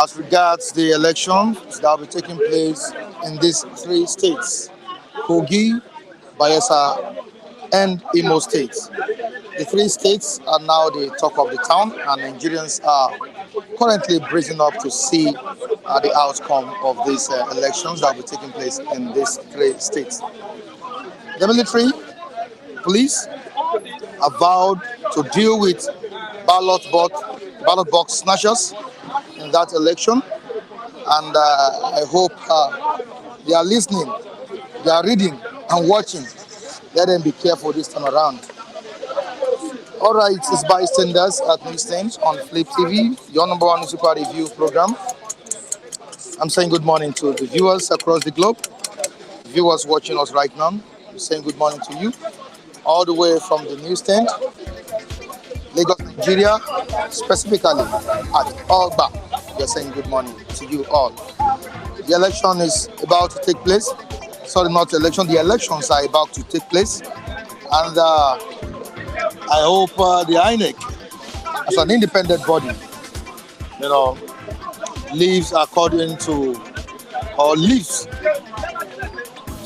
As regards the elections that will be taking place in these three states, Kogi, Bayelsa, and Imo states. The three states are now the talk of the town, and Nigerians are currently bracing up to see the outcome of these elections that will be taking place in these three states. The military, police have vowed to deal with ballot box snatchers in that election, and I hope they are listening, they are reading and watching. Let them be careful this time around. All right, it's bystanders at Newsstand on Flip TV, your number one super review program. I'm saying good morning to the viewers across the globe. Viewers watching us right now, I'm saying good morning to you, all the way from the Newsstand, Lagos, Nigeria, specifically at Ogba. We are saying good morning to you all. The election is about to take place. Sorry, not the election. The elections are about to take place, and I hope the INEC, as an independent body, lives according to, or lives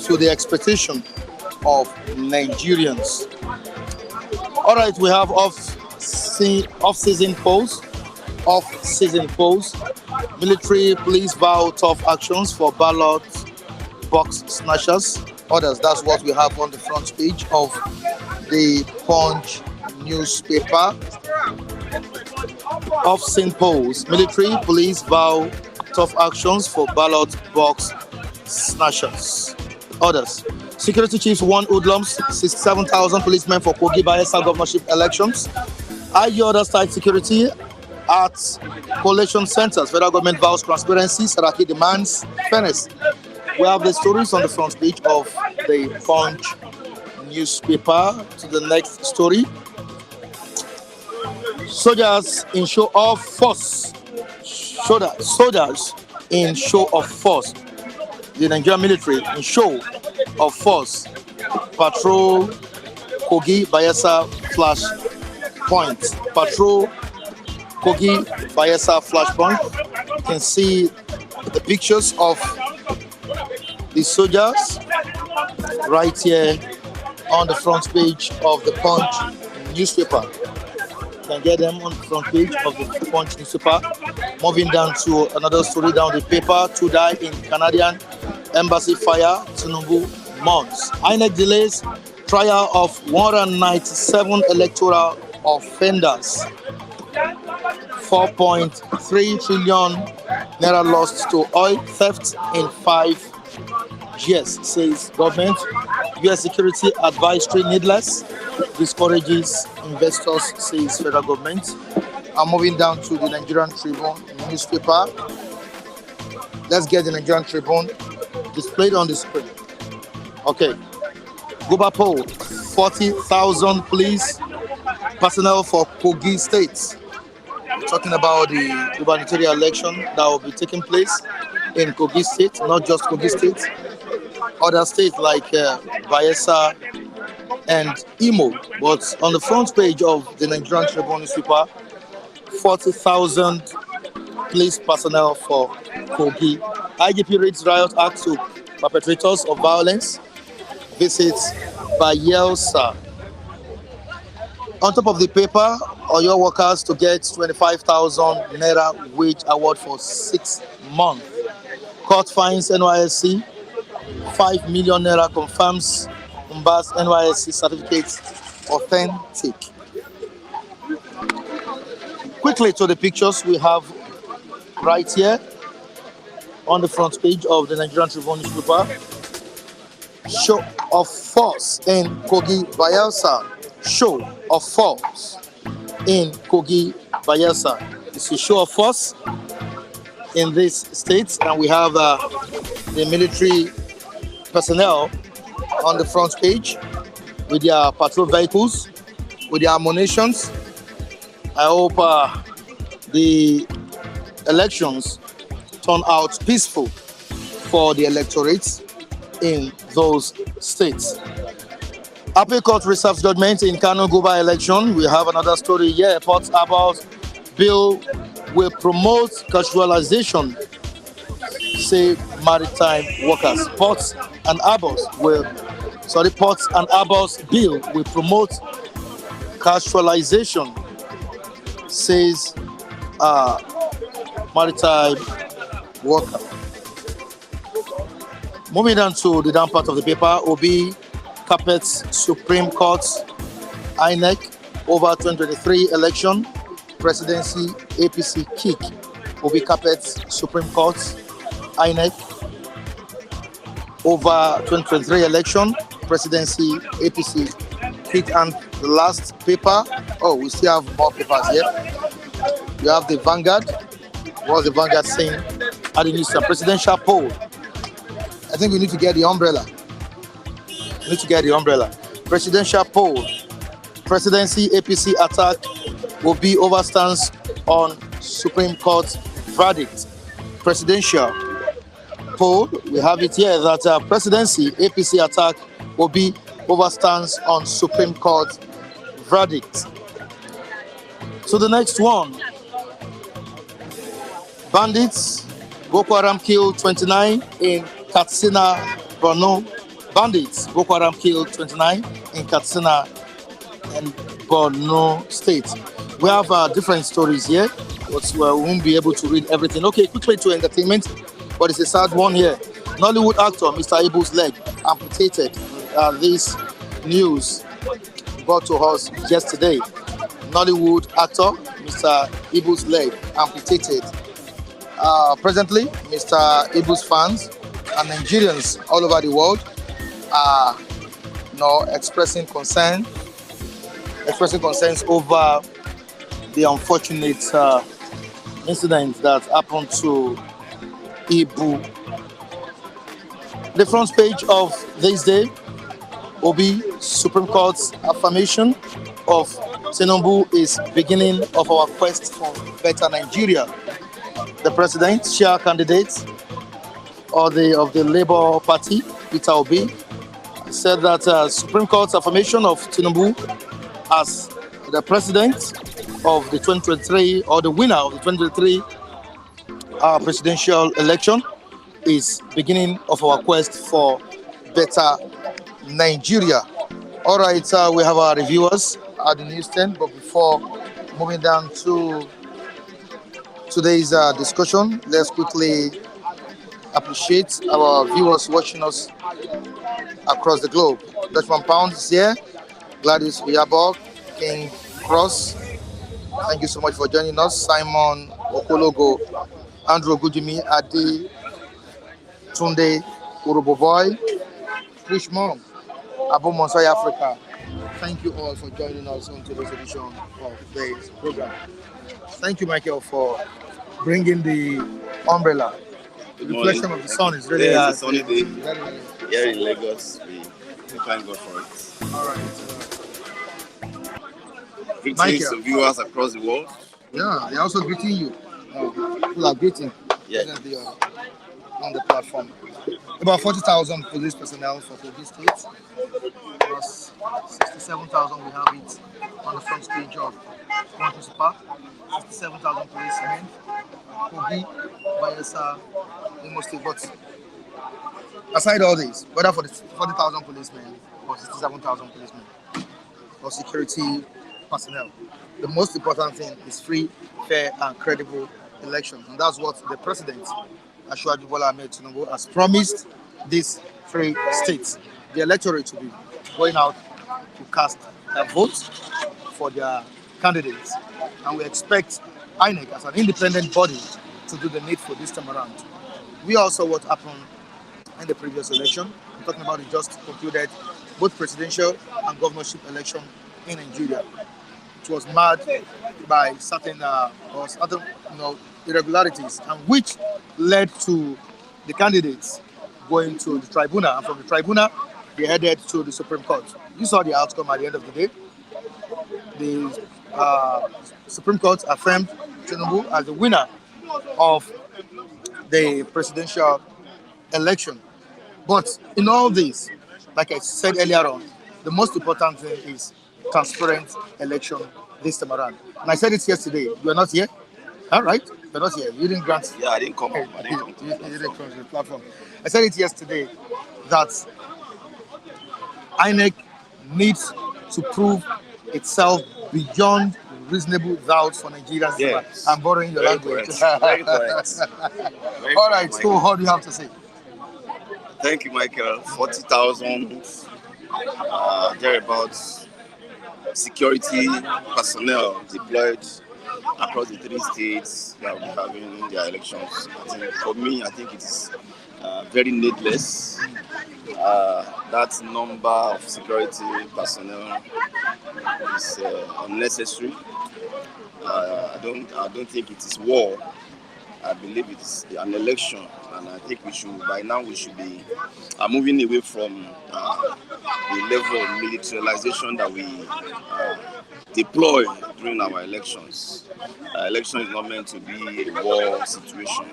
to the expectation of Nigerians. All right, we have off-season polls. Military, police vow tough actions for ballot box snatchers. Others, that's what we have on the front page of the Punch newspaper. Off-scene polls. Military, police vow tough actions for ballot box snatchers. Others. Security chiefs warn hoodlums, 67,000 policemen for Kogi Bayelsa governorship elections. IG other side security at collation centers. Federal government vows transparency. Saraki demands fairness. We have the stories on the front page of the Punch newspaper. To the next story. Soldiers in show of force. Soldiers in show of force. The Nigerian military in show of force patrol Kogi Bayelsa flash point. Patrol Kogi Bayelsa flash point. You can see the pictures of the soldiers right here on the front page of the Punch newspaper. You can get them on the front page of the Punch newspaper. Moving down to another story down the paper. 2 die in Canadian embassy fire. Tinubu months. INEC delays trial of 197 electoral offenders. 4.3 trillion naira lost to oil theft in 5 years, says government. US security advisory needless, discourages investors, says federal government. I'm moving down to the Nigerian Tribune newspaper. Let's get the Nigerian Tribune displayed on the screen. Okay. Guba poll, 40,000 police personnel for Kogi State. We're talking about the gubernatorial election that will be taking place in Kogi State, not just Kogi State, other states like Bayelsa and Imo. But on the front page of the Nigerian Tribune newspaper, 40,000 police personnel for Kogi IGP reads riot act to perpetrators of violence. Visits Bayelsa. On top of the paper, Oyo workers to get 25,000 Naira wage award for 6 months. Court finds NYSC 5 million Naira, confirms Mba's NYSC certificate authentic. Quickly to the pictures we have right here on the front page of the Nigerian Tribune newspaper. Show of force in Kogi, Bayelsa. Show of force in Kogi, Bayelsa. It's a show of force in this state, and we have the military personnel on the front page with their patrol vehicles, with their ammunitions. I hope the elections turn out peaceful for the electorates in those states. Appeal Court reserves judgment in Kano Guba election. We have another story here. Port Harbour's bill will promote casualization, say maritime workers. Ports and Harbours bill will promote casualization, says maritime worker. Moving on to the down part of the paper, Obi carpets Supreme Court INEC over 2023 election. Presidency APC kick. Obi carpets Supreme Court INEC over 2023 election. Presidency APC kick. And the last paper, we still have more papers here. You have the Vanguard. What's the Vanguard saying? At the news, presidential poll. I think we need to get the umbrella. Presidential poll. Presidency APC attack will be overstands on Supreme Court verdict. Presidential poll. We have it here that presidency APC attack will be overstands on Supreme Court verdict. So the next one. Bandits. Boko Haram killed 29 in Katsina, Borno. Bandits, Boko Haram killed 29 in Katsina and Borno State. We have different stories here, but we won't be able to read everything. Okay, quickly to entertainment, but it's a sad one here. Nollywood actor Mr. Ibu's leg amputated. This news brought to us yesterday. Nollywood actor Mr. Ibu's leg amputated. Presently, Mr. Ibu's fans and Nigerians all over the world are expressing concerns over the unfortunate incident that happened to Ibu. The front page of this day will be Supreme Court's affirmation of Tinubu is beginning of our quest for better Nigeria. The presidential candidate of the Labour Party, Peter Obi, said that Supreme Court's affirmation of Tinubu as the president of the 2023 or the winner of the 2023 presidential election is beginning of our quest for better Nigeria. All right, we have our reviewers at the newsstand, but before moving down to today's discussion, let's quickly appreciate our viewers watching us across the globe. Dutchman Pound is here, Gladys Uyabog, King Cross, thank you so much for joining us. Simon Okologo, Andrew Gujimi, Adi, Tunde, Uruboboy, Trish Mom, Abu Monsai Africa. Thank you all for joining us on today's edition of today's program. Thank you, Michael, for bringing the umbrella. The reflection of the sun is really hard. It's a sunny day. Here in Lagos, we thank God for it. All right. Greetings to viewers across the world. Yeah, they're also greeting you. People are greeting on the platform. About 40,000 police personnel for Kogi State. Plus 67,000 we have it on the front stage of Montreal Park, 67,000 policemen, Kogi, Bayelsa, Imo State. But aside all this, whether for the 40,000 policemen or 67,000 policemen or security personnel, the most important thing is free, fair, and credible elections. And that's what the president, Ashwaju Bola Ahmed Tinubu, has promised these three states. The electorate will be going out to cast their votes for their candidates. And we expect INEC as an independent body to do the needful this time around. We also what happened in the previous election. I'm talking about the just concluded both presidential and governorship election in Nigeria. It was marred by certain irregularities, and which led to the candidates going to the tribunal, and from the tribunal they headed to the Supreme Court. You saw the outcome at the end of the day. The Supreme Court affirmed Tinubu as the winner of the presidential election. But in all this, like I said earlier on, the most important thing is transparent election this time around. And I said it yesterday. You are not here, all right? You're not here. You didn't grant. Yeah, I didn't come up. I didn't come to You didn't come to the platform. I said it yesterday that INEC needs to prove itself beyond reasonable doubt for Nigerians. Yes. I'm borrowing your Very language. correct. Very correct. Very All right, correct, so what do you have to say? Thank you, Michael. 40,000 thereabouts security personnel deployed across the three states that will be having their elections. For me, I think it is very needless. That number of security personnel is unnecessary. I don't think it is war. I believe it is an election, and I think we should be moving away from the level of militarization that we deploy during our elections. Election is not meant to be a war situation,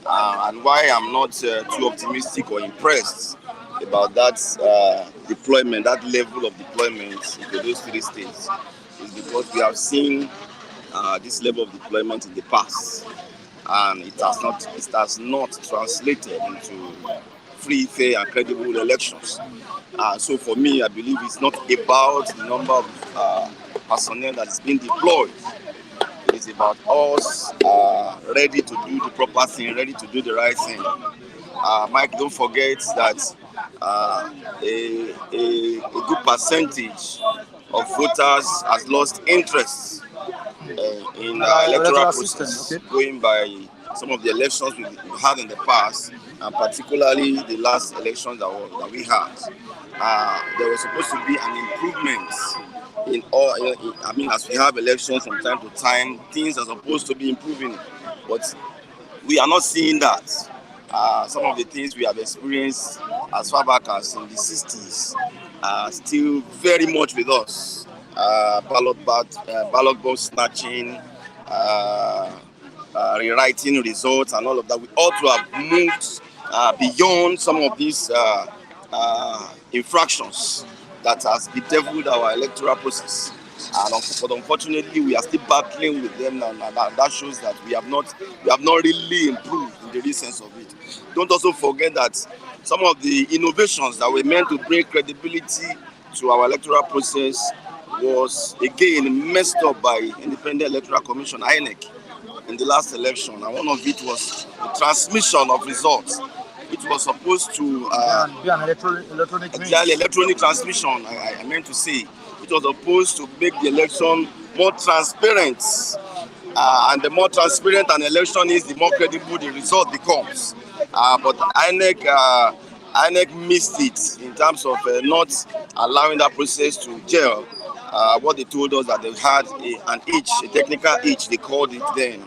and why I'm not too optimistic or impressed about that deployment, that level of deployment into those three states, is because we have seen this level of deployment in the past, and it has not translated into free, fair, and credible elections. So for me, I believe it's not about the number of personnel that is being deployed. It's about us ready to do the proper thing, ready to do the right thing. Mike, don't forget that a good percentage of voters has lost interest in electoral process, okay, going by some of the elections we had in the past, and particularly the last elections that we had. There was supposed to be an improvement in all. As we have elections from time to time, things are supposed to be improving, but we are not seeing that. Some of the things we have experienced as far back as in the 60s are still very much with us. Ballot box snatching, rewriting results, and all of that. We ought to have moved beyond some of these infractions that has bedeviled our electoral process. But unfortunately, we are still battling with them, and that shows that we have not really improved in the real sense of it. Don't also forget that some of the innovations that were meant to bring credibility to our electoral process was again messed up by Independent Electoral Commission (INEC) in the last election, and one of it was the transmission of results. It was supposed to be an electronic transmission. I meant to say it was supposed to make the election more transparent, and the more transparent an election is, the more credible the result becomes. But INEC missed it in terms of not allowing that process to gel. What they told us that they had a technical itch, they called it then,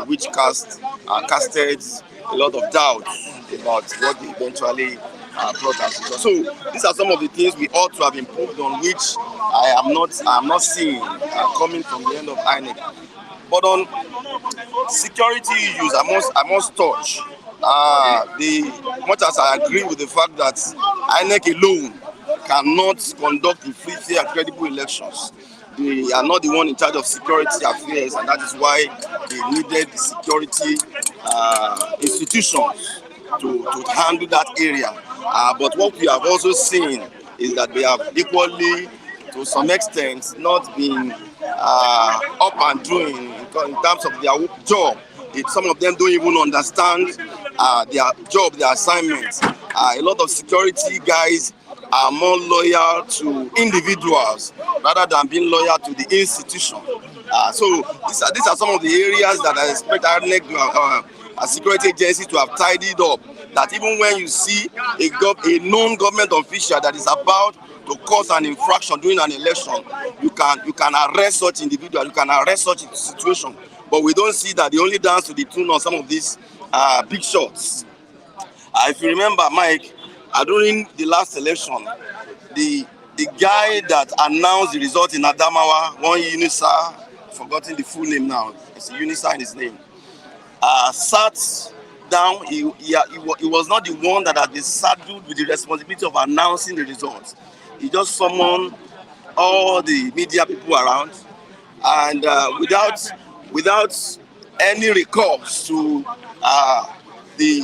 which casted a lot of doubt about what they eventually brought as result. So these are some of the things we ought to have improved on, which I am not seeing coming from the end of INEC. But on security issues, I must touch. Much as I agree with the fact that INEC alone cannot conduct free, fair, and credible elections, they are not the one in charge of security affairs, and that is why they needed the security institutions to handle that area. But what we have also seen is that they have equally, to some extent, not been up and doing in terms of their job. Some of them don't even understand their job, their assignments. A lot of security guys are more loyal to individuals rather than being loyal to the institution. So these are some of the areas that I expect INEC a security agency to have tidied up. That even when you see a known government official that is about to cause an infraction during an election, you can arrest such individual, you can arrest such a situation. But we don't see that. They only dance to the tune of some of these big shots. If you remember, Mike, during the last election, the guy that announced the result in Adamawa, one Unisa, forgotten the full name now, it's a Unisa in his name, sat down. He was not the one that had been saddled with the responsibility of announcing the results. He just summoned all the media people around, and without any recourse to the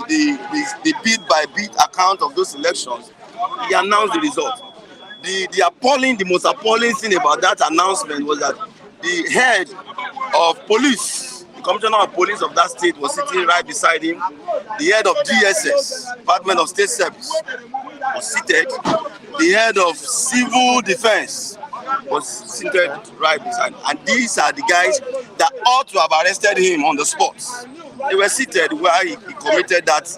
bit by bit account of those elections, he announced the result. The most appalling thing about that announcement was that the head of police, the commissioner of police of that state, was sitting right beside him. The head of DSS, Department of State Service, was seated. The head of civil defense was seated right beside him. And these are the guys that ought to have arrested him on the spot. They were seated where he committed that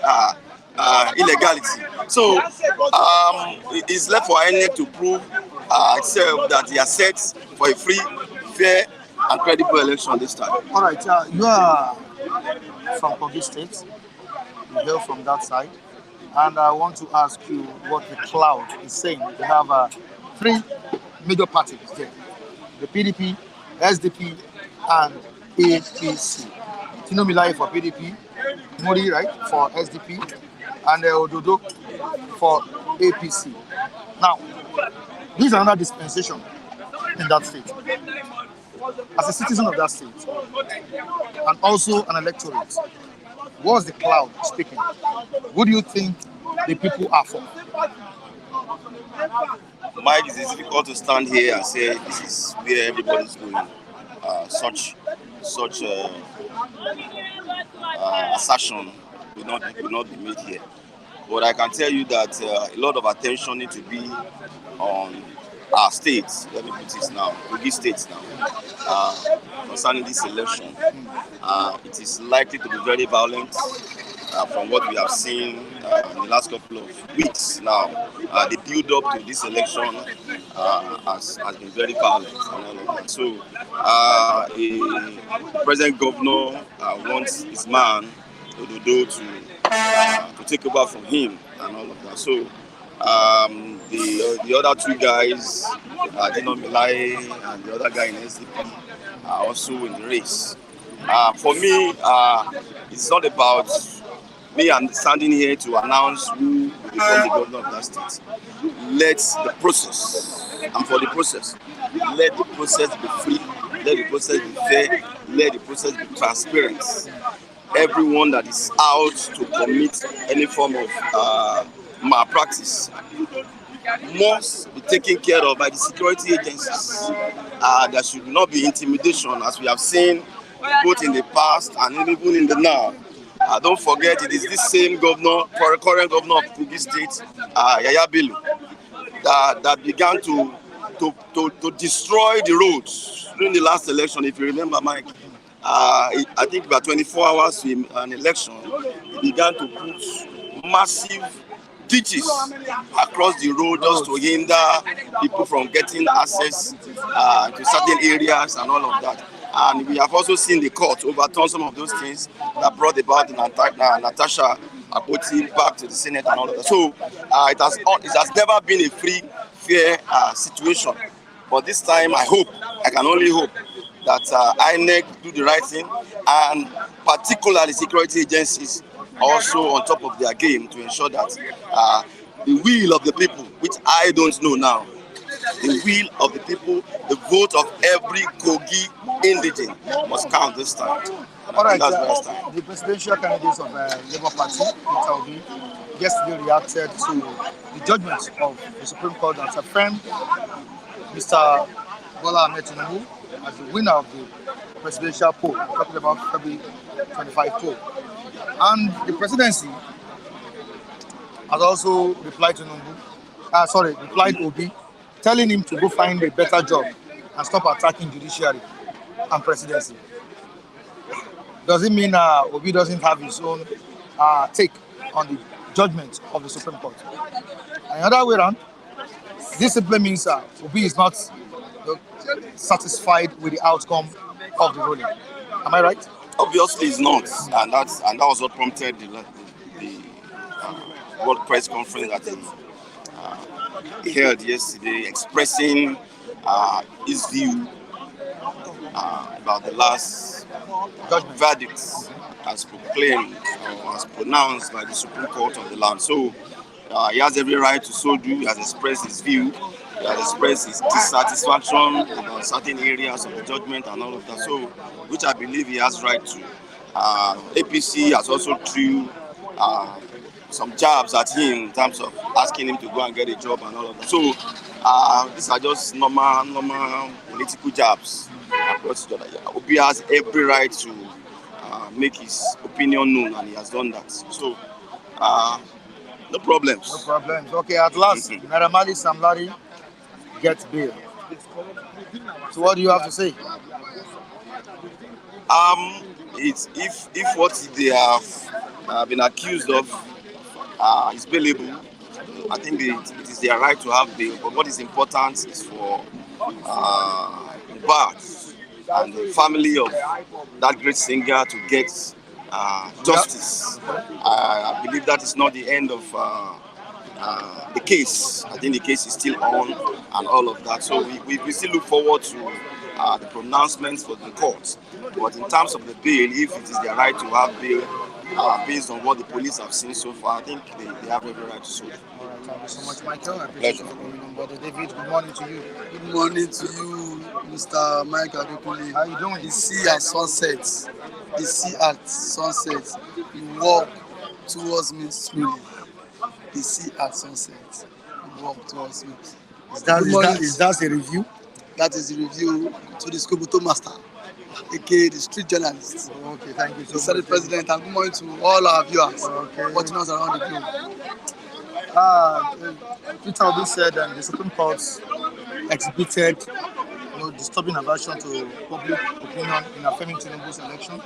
illegality. So it's left for INEC to prove itself that he has set for a free, fair, and credible election this time. All right, you are from Kogi State. You hail from that side, and I want to ask you what the cloud is saying. We have three major parties there: the PDP, SDP, and APC. Tino Milai for PDP, Mori, right, for SDP, and Ododo for APC. Now, this is another dispensation in that state. As a citizen of that state, and also an electorate, what's the cloud speaking? What do you think the people are for? Mike, it is difficult to stand here and say this is where everybody's going. Such assertion will not be made here. But I can tell you that a lot of attention needs to be on our states. Let me put this now, Kogi states now, concerning this election. It is likely to be very violent from what we have seen in the last couple of weeks now. The build-up to this election has been very violent. So the present governor wants his man, Ododo, to take over from him and all of that. So the other two guys, Dino Milai and the other guy in SDP, are also in the race. For me, it's not about me standing here to announce who will become the governor of that state. Let the process, and for the process, let the process be free, let the process be fair, let the process be transparent. Everyone that is out to commit any form of malpractice must be taken care of by the security agencies. There should not be intimidation, as we have seen both in the past and even in the now. Don't forget, it is this same governor, current governor of Kogi State, Yaya Bello, that began to destroy the roads during the last election. If you remember, Mike, I think about 24 hours to an election, he began to put massive ditches across the road just to hinder people from getting access to certain areas and all of that. And we have also seen the court overturn some of those things that brought about Natasha Akpoti back to the Senate and all of that. So it has never been a free, fair situation. But this time, I can only hope that INEC do the right thing, and particularly security agencies also on top of their game to ensure that the will of the people, which I don't know now, the will of the people, the vote of every Kogi indigene must count this time. All right, That's where I stand. the presidential candidates of Labour Party, Peter Obi, yesterday reacted to the judgment of the Supreme Court that affirmed Mr. Bola Ahmed Tinubu as the winner of the presidential poll. We're talking about February 25 poll. And the presidency has also replied to replied Obi, telling him to go find a better job and stop attacking judiciary and presidency. Does it mean Obi doesn't have his own take on the judgment of the Supreme Court? And the other way around, this simply means Obi is not satisfied with the outcome of the ruling. Am I right? Obviously, it's not, and that was what prompted the World Press Conference that he held yesterday, expressing his view about the last verdicts as proclaimed or as pronounced by the Supreme Court of the land. So he has every right to so do. He has expressed his view. He has expressed his dissatisfaction about certain areas of the judgment and all of that. So, which I believe he has right to. APC has also threw some jabs at him in terms of asking him to go and get a job and all of that. So these are just normal political jabs across each other. Obi has every right to make his opinion known, and he has done that. So no problems. No problems. Okay, at last, Naira Marley Sam Larry gets bail. So what do you have to say? It's if what they have been accused of is bailable, I think it is their right to have bail. But what is important is for Ballot and the family of that great singer to get justice. I believe that is not the end of the case. I think the case is still on and all of that. So we still look forward to the pronouncements for the courts. But in terms of the bail, if it is their right to have bail, based on what the police have seen so far, I think they have every right to so. All right, thank you so much, Michael. I appreciate you for coming on board. David, good morning to you. Good morning to you, Mr. Mike Adekule. How are you doing? The sea at sunset. The sea at sunset. You walk towards me slowly. The sea at sunset. You walk towards me. Is that a review? That is the review to the Skobuto Master, aka the street journalist. Okay, thank you so Mr. much. President, and good morning to all our viewers Okay. watching us around the globe. Peter Obi said the Supreme Court exhibited disturbing aversion to public opinion in affirming Tinubu's election.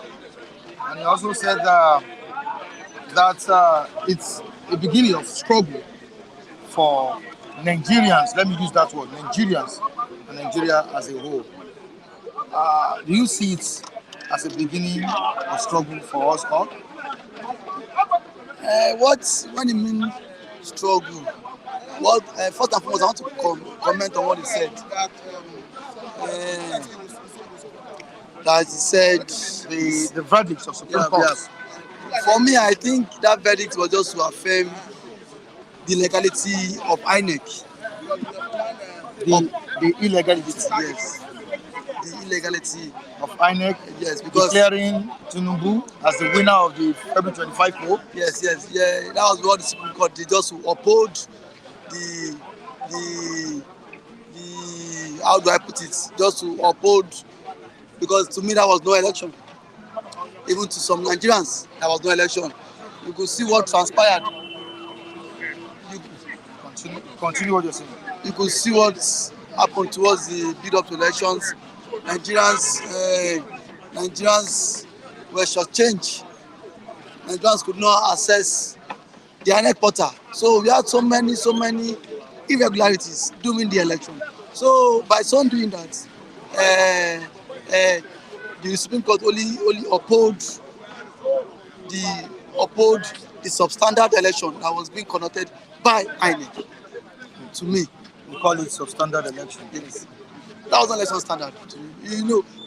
And he also said that it's a beginning of struggle for Nigerians. Let me use that word, Nigerians, and Nigeria as a whole. Do you see it as a beginning of struggle for us all? When you mean struggle, first and foremost, I want to comment on what he said. That he said The verdicts of Supreme Court. For me, I think that verdict was just to affirm the legality of INEC. The illegality. Yes. The illegality of INEC, yes, because declaring Tinubu as the winner of the February 25 poll. Yes, that was what the Supreme Court did, just to uphold the how do I put it? Just to uphold, because to me that was no election. Even to some Nigerians, there was no election. You could see what transpired. Continue what you're saying. You could see what happened towards the build up to elections. Nigerians were shortchanged. Nigerians could not access the INEC portal. So we had so many irregularities during the election. So by some doing that, the Supreme Court only uphold the substandard election that was being conducted by INEC. To me, we call it substandard election. Yes. That was not election standard.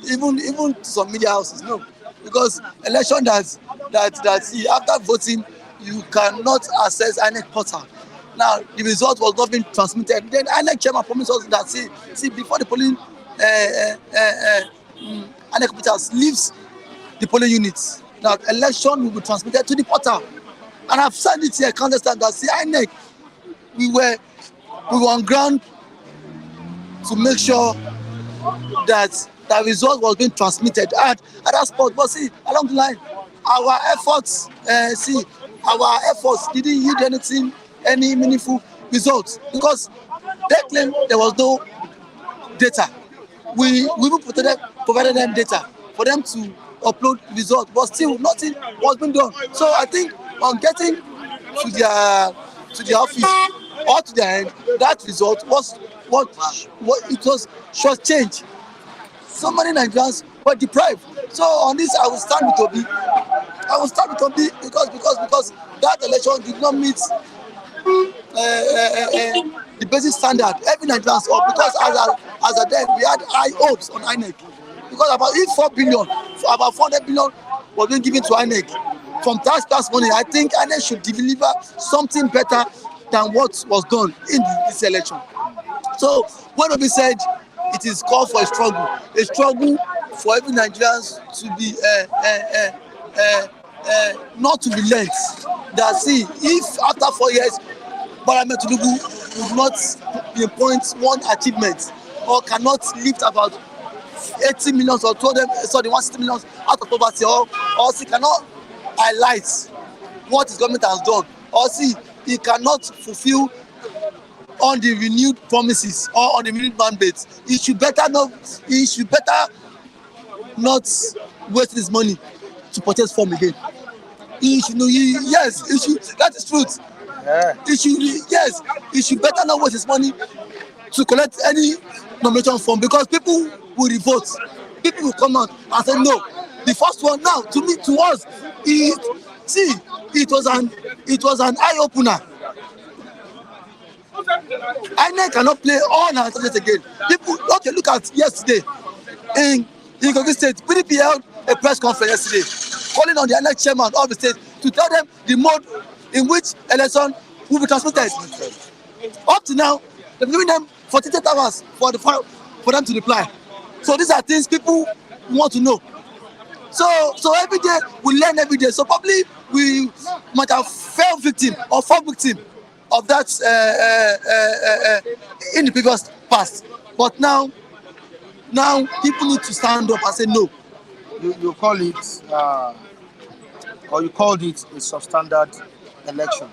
Even some media houses, no, because election that after voting you cannot access INEC portal. Now the result was not being transmitted. Then INEC chairman promised us that see before the polling INEC officials leaves the polling units, that election will be transmitted to the portal. And I've said it here countless times that see INEC, we were on ground to make sure that the result was being transmitted at that spot. But see, along the line, our efforts didn't yield anything, any meaningful results, because they claim there was no data. We even provided them data for them to upload results, but still nothing was being done. So I think on getting to their office or to their end, that result was what it was short change. So many Nigerians were deprived. So on this, I will stand with Obi. Because that election did not meet the basic standard. Every Nigerian saw, because as a then we had high hopes on INEC, because about 400 billion was being given to INEC from taxpayers' money. I think INEC should deliver something better than what was done in this election. So when Obi said it is called for a struggle for every Nigerian to be not to relent. That see, if after 4 years Parliament would not pinpoint one achievement or cannot lift about 80 million or 160 million out of poverty, or see cannot highlight what his government has done, or see he cannot fulfill on the renewed promises or on the renewed mandates, he should better not waste his money to purchase form again. That is truth. Yeah. He should better not waste his money to collect any nomination form, because people will revolt. People will come out and say no. The first one now, to us, it was an eye opener. INEC cannot play all our subjects again. People, okay, look at yesterday in Kogi State. PDP held a press conference yesterday, calling on the INEC chairman of the state to tell them the mode in which election will be transmitted. Up to now, they've given them 48 hours for them to reply. So these are things people want to know. So every day we learn every day. So probably we might have fall victim of that in the previous past. But now people need to stand up and say no. You call it, or you called it a substandard election.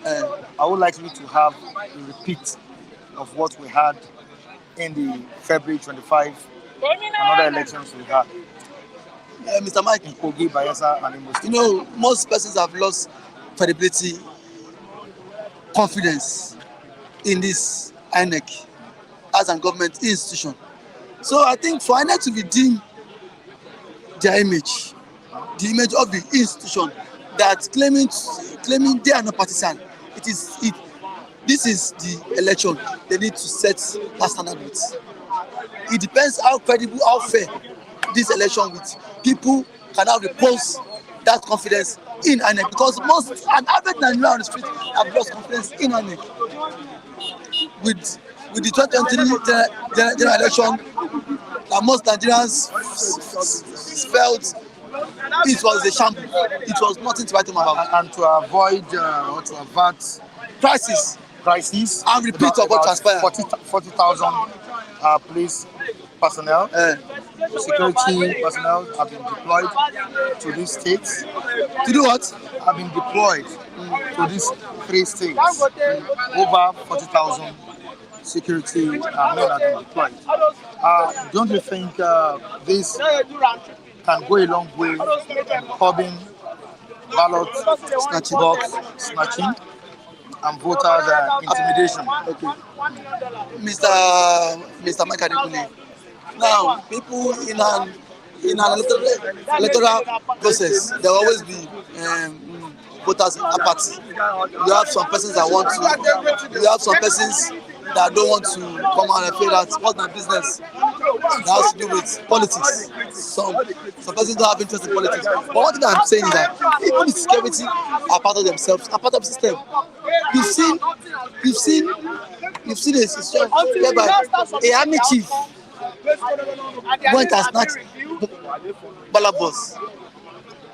I would like you to have a repeat of what we had in the February 25 another elections we had. Mr. Mike, in Kogi, Bayelsa, and Imo State. You know, most persons have lost credibility, confidence in this INEC as a government institution. So I think for INEC to redeem their image, the image of the institution, that claiming they are not partisan, this is the election they need to set that standard with. It depends how credible, how fair this election with. People can now repose that confidence in INEC, because an average Nigerian on the street have lost confidence in INEC. With the 2023 general election, most Nigerians felt it was a shambles. It was nothing to write home about. And to avoid or to avert crisis and repeat of what transpired. 40,000 police personnel, security personnel have been deployed to these states. To do what? Have been deployed to these 3 states. Over 40,000 security men have been deployed. Don't you think this can go a long way in curbing ballot snatching and voters intimidation? Okay. Mr. Mike Adekule. Now, people in an electoral process, there will always be voters apathy. You have some persons that want to, you have some persons that don't want to come out and feel that what's my business. that has to do with politics. Some persons don't have interest in politics. But one thing I'm saying is that even the security are part of themselves, are part of the system. You've seen a situation whereby a army chief went and snatched Ballot boss.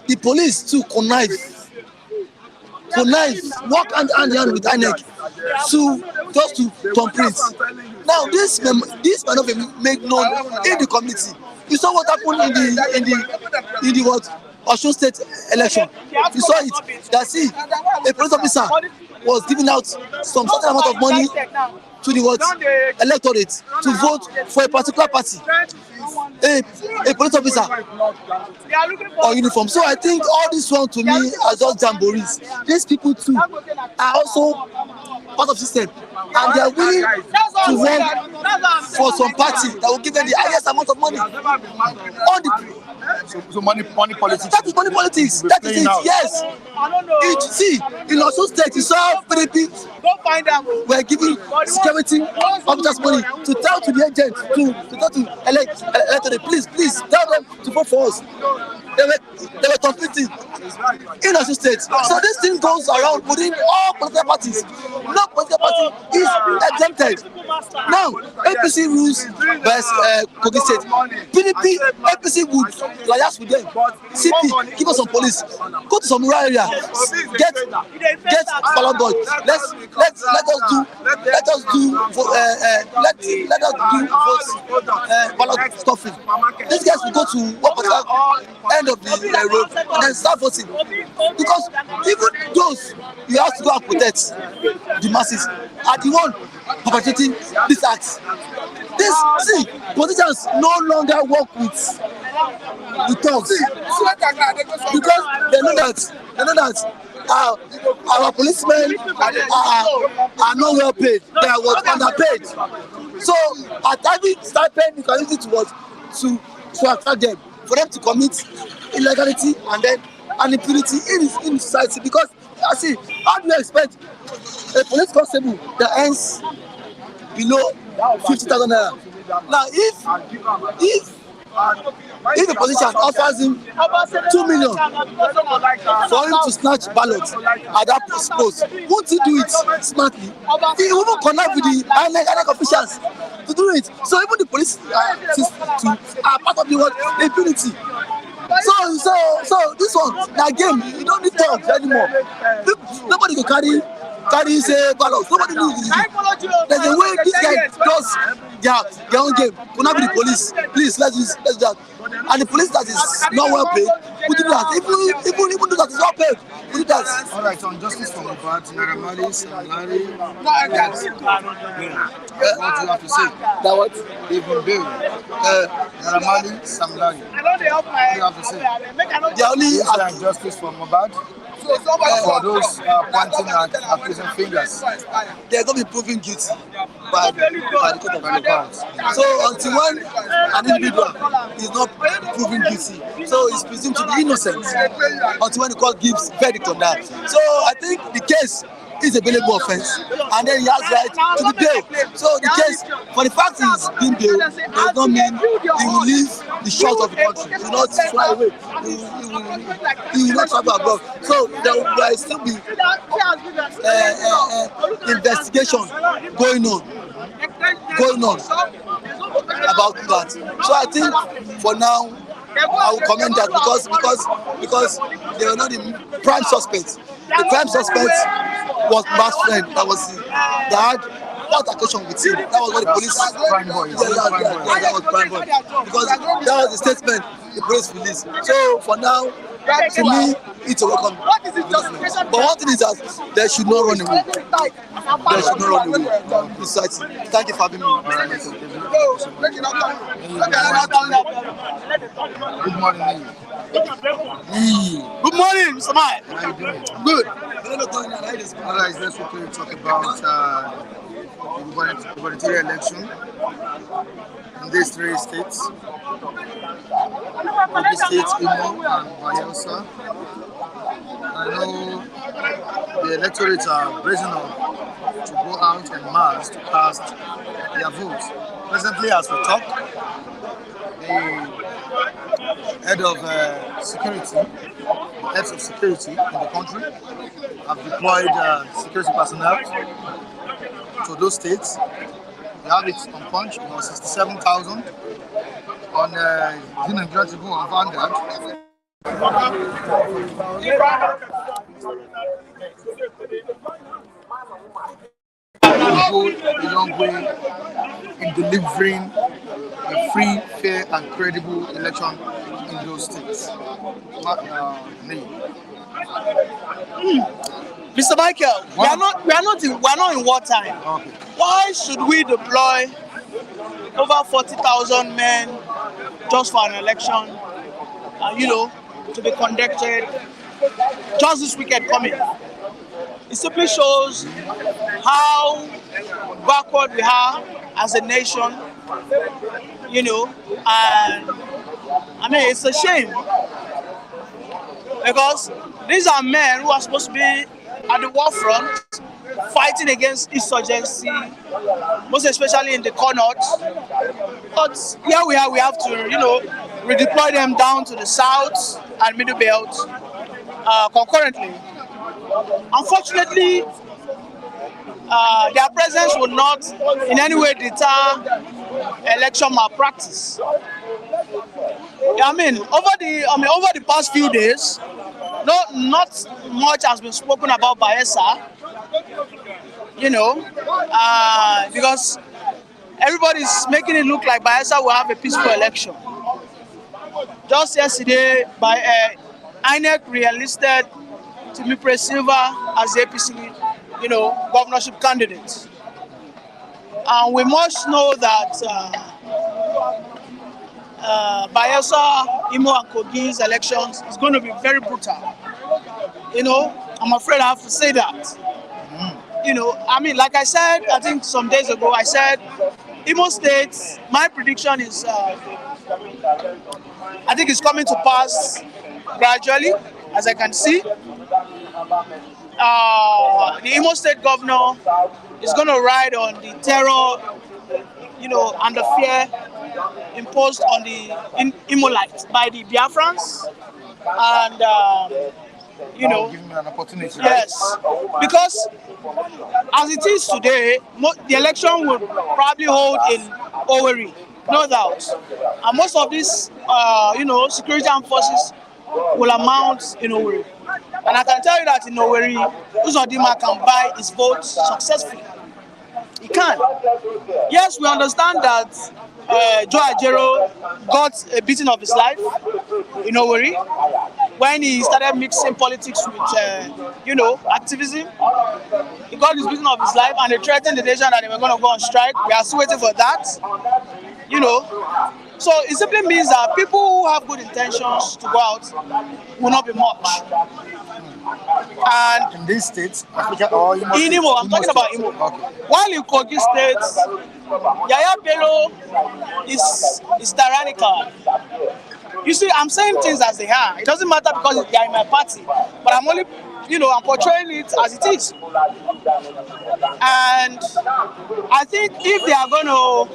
The police too connive, work hand in hand with INEC to thumbprint. Now this might not be made known in the community. You saw what happened in the what Osun State election. You saw it. That see a police officer was giving out some certain amount of money to the what electorate to vote for a particular party. A police officer on uniform. So I think all this one to me are just jamborees. These people too are also part of system, and they are willing to work for some party that will give them the highest amount of money. So money politics. That is money politics. That is it. Yes. See, in Osun State, you saw PDP were giving security officers money to tell to the agent to electorate, please tell them to vote for us. They were competing in Osun State. So this thing goes around within all political parties. No political party is exempted. Now, APC rules by Kogi State. PDP, APC would liaise with them. CP, give us some police. Go to some rural area. Get Ballot boy. Let us do ballot stuffing. These guys will go to what particular end of the road and then start voting, because even those you have to go and protect the masses are the one perpetrating this act. Politicians no longer work with thugs because they know that our policemen are not well paid. They are underpaid. So at every stipend you can use it to attract them, for them to commit illegality and then impunity in society. Because I see, how do you expect a police constable that earns below 50,000 naira? Now, if a politician offers him 2 million for him to snatch ballots at that post, won't he do it smartly? He will even connect with the INEC officials to do it. So even the police are part of the word impunity. So this one, that game, you don't need thugs anymore. Nobody can carry say ballot. Nobody knows. There's a way this guy does their own game. Could not be the police. Please, let's do that. And the police that is not well paid, we do that. Even those that is well paid, we do that. All right, on justice for Marley, Marley, Marley. What do you have to say? That what? They've been bailed. Marley, Marley. What do you have to say? The only justice for Mohbad. For those pointing at accusing fingers, they're going to be proven guilty by the court of law. So until when an individual is not proven guilty, so he's presumed to be innocent until when the court gives verdict on that. So I think the case is a bailable offence, and then he has right to be bailed. So the case, for the fact he's being bailed, does not mean he will leave the shores of the country. He will not fly away. He will not travel abroad. So there will still be investigation going on about that. So I think for now, I will commend that because they were not the prime suspects. The prime suspect was Mass friend that had altercation with him. That was what the police. prime boy. That was prime boy. Because that was the statement the police released. So for now, to me, it's a welcome. But one thing is that they should not run away. They should not run away. Thank you for having me. Good morning. Good morning, Mr. Mike. How are you doing? Good. All right, let's quickly talk about the gubernatorial election in these three states. Kogi State, Imo, and Bayelsa. I know the electorate are bracing up to go out en masse to cast their votes. Presently, as we talk, the head of security, heads of security in the country have deployed security personnel to those states. We have it on Punch, 67,000. On Nigerian Tribune on Vanguard. Will go a long way in delivering a free, fair, and credible election in those states. Mr. Michael, we are not in wartime. Okay. Why should we deploy over 40,000 men just for an election, to be conducted just this weekend coming? It simply shows how backward we are as a nation, and I mean, it's a shame because these are men who are supposed to be at the war front fighting against insurgency, most especially in the core north. But here we are, we have to, redeploy them down to the south and middle belt concurrently. Unfortunately, their presence will not in any way deter election malpractice. Over the past few days, not much has been spoken about Bayelsa, because everybody's making it look like Bayelsa will have a peaceful election. Just yesterday, INEC re-enlisted Timipre Silva as the APC, governorship candidate. And we must know that Bayelsa, Imo, and Kogi's elections is going to be very brutal. I'm afraid I have to say that. Like I said, I think some days ago, I said, Imo State, my prediction is, I think it's coming to pass gradually, as I can see. The Imo State governor is going to ride on the terror, and the fear imposed on the Imolites by the Biafrans, and Give me an opportunity. yes, because as it is today, the election will probably hold in Owerri, no doubt, and most of these, security and forces will amount in Owerri. And I can tell you that in Owerri, Uzodinma can buy his vote successfully. He can. Yes, we understand that Joe Ajero got a beating of his life in Owerri when he started mixing politics with, activism. He got his beating of his life, and they threatened the nation that they were going to go on strike. We are still waiting for that. So it simply means that people who have good intentions to go out will not be much. And in these states, or in Imo, I'm talking about Imo. Okay. While in Kogi State, Yaya Bello is tyrannical. You see, I'm saying things as they are. It doesn't matter because they are in my party, but I'm only, I'm portraying it as it is. And I think if they are going to,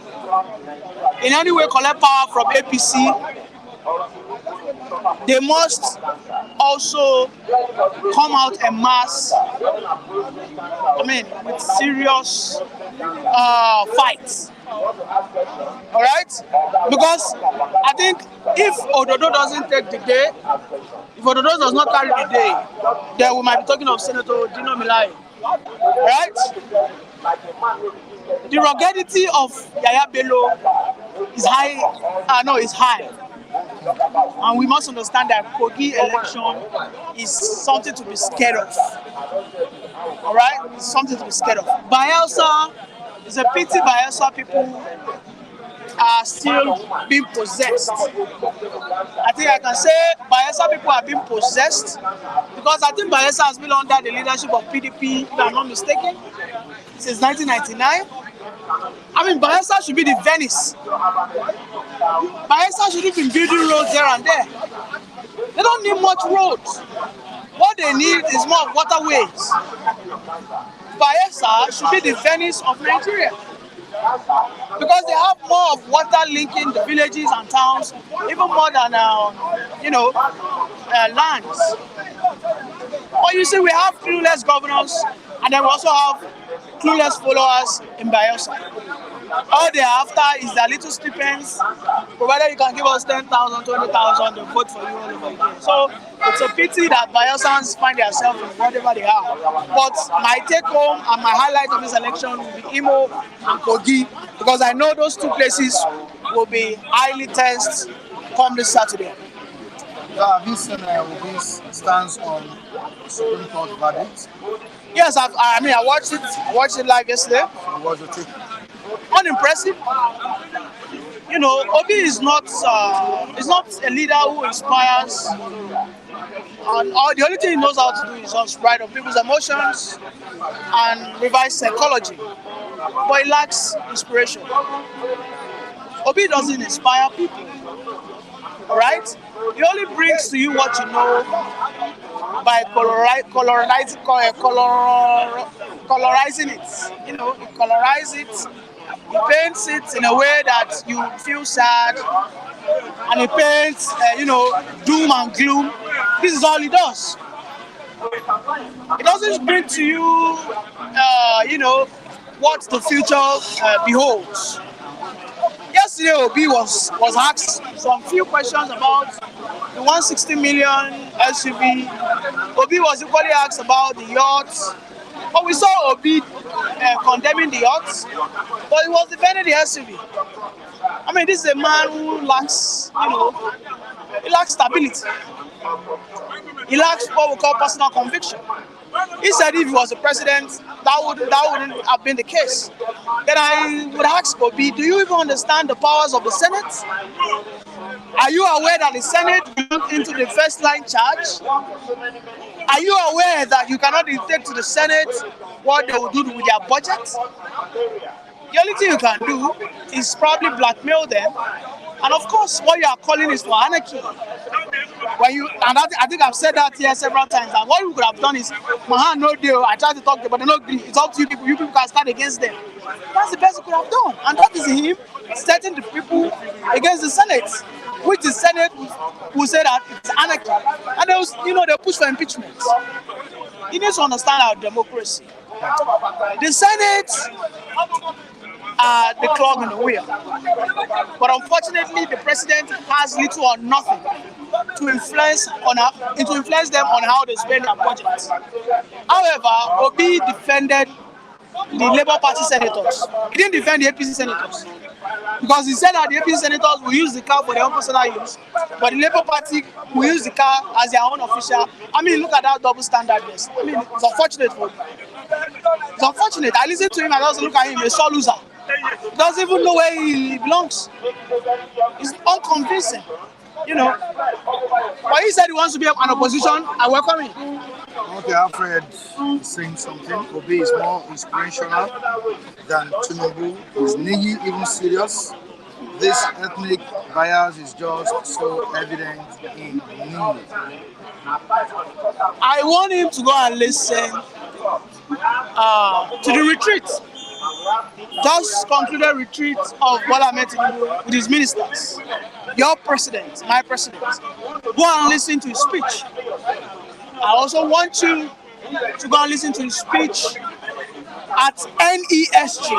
in any way, collect power from APC, they must also come out en masse, with serious fights. All right? Because I think if Ododo doesn't take the day, if Ododo does not carry the day, then we might be talking of Senator Dino Milai. Right? The ruggedity of Yaya Bello is high. Is high. And we must understand that Kogi election is something to be scared of. All right? It's something to be scared of. Bayelsa, it's a pity Bayelsa people are still being possessed. I think I can say Bayelsa people are being possessed because I think Bayelsa has been under the leadership of PDP, if I'm not mistaken, since 1999. Bayelsa should be the Venice. Bayelsa should have been building roads here and there. They don't need much roads. What they need is more waterways. Bayelsa should be the Venice of Nigeria. because they have more of water linking the villages and towns, even more than lands. But you see, we have clueless governors, and then we also have clueless followers in Bayelsa. All they're after is their little stipends, provided you can give us 10,000, 20,000, they'll vote for you all over again. So it's a pity that Bayelsans find themselves in whatever they are. But my take home and my highlight of this election will be Imo and Kogi, because I know those two places will be highly tensed come this Saturday. Have you seen Obi's stance on Supreme Court verdict? Yes, I watched it. I watched it live yesterday. So what's your take? Unimpressive. Obi is not a leader who inspires, and the only thing he knows how to do is just ride on people's emotions and revise psychology. But he lacks inspiration. Obi doesn't inspire people. All right? He only brings to you what you know by colorizing it. He colorize it. He paints it in a way that you feel sad, and he paints, doom and gloom. This is all he does. It doesn't bring to you, what the future beholds. Yesterday, Obi was asked some few questions about the 160 million SUV. Obi was equally asked about the yachts. But we saw Obi condemning the yachts, but he was defending the SUV. I mean, this is a man who lacks, he lacks stability. He lacks what we call personal conviction. He said if he was the president, that wouldn't have been the case. Then I would ask Obi, do you even understand the powers of the Senate? Are you aware that the Senate belongs into the first line charge? Are you aware that you cannot dictate to the Senate what they will do with their budget? The only thing you can do is probably blackmail them. And of course, what you are calling is for anarchy. I think I've said that here several times. And what we could have done is, Mahan, no deal. I tried to talk to them, but they don't agree. It's up to you people. You people can stand against them. That's the best we could have done. And that is him setting the people against the Senate, which the Senate will say that it's anarchy. And they'll push for impeachment. You need to understand our democracy. The Senate are the clog in the wheel. But unfortunately, the president has little or nothing to influence them on how they spend their budget. However, Obi defended the Labour Party senators. He didn't defend the APC senators, because he said that the APC senators will use the car for their own personal use, but the Labour Party will use the car as their own official. I mean, look at that double standardness. I mean, it's unfortunate for him. It's unfortunate. I listened to him and I also look at him, a sore loser. He doesn't even know where he belongs. It's unconvincing, But he said he wants to be an opposition. I welcome him. Okay, Alfred is saying something. Obi is more inspirational than Tinubu. Is Nigi even serious? This ethnic bias is just so evident in Nigi. I want him to go and listen to the retreat. Just concluded retreat of Ballot with his ministers. Your president, my president. Go and listen to his speech. I also want you to go and listen to his speech at NESG.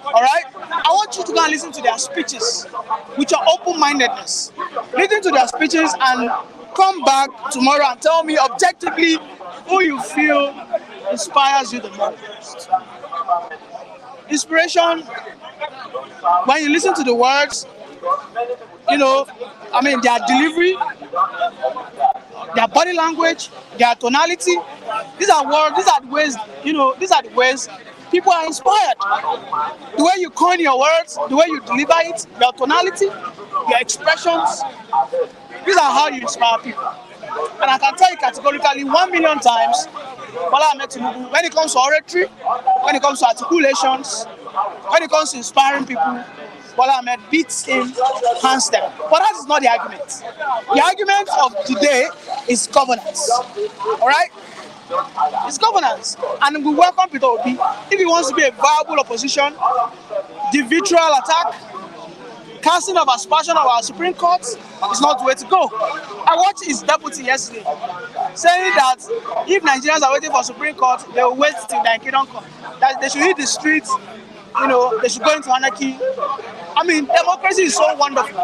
All right? I want you to go and listen to their speeches with your open-mindedness. Listen to their speeches and come back tomorrow and tell me objectively who you feel inspires you the most. Inspiration, when you listen to the words, their delivery, their body language, their tonality, these are the ways people are inspired. The way you coin your words, the way you deliver it, your tonality, your expressions, these are how you inspire people. And I can tell you categorically 1 million times, when it comes to oratory, when it comes to articulations, when it comes to inspiring people, Bola Ahmed beats him hands down. But that is not the argument. The argument of today is governance. All right? It's governance. And we welcome Peter Obi. If he wants to be a viable opposition, the vitriol attack, casting of aspersion of our Supreme Court is not the way to go. I watched his deputy yesterday saying that if Nigerians are waiting for Supreme Court, they will wait till their kingdom come. That they should hit the streets, they should go into anarchy. I mean, democracy is so wonderful.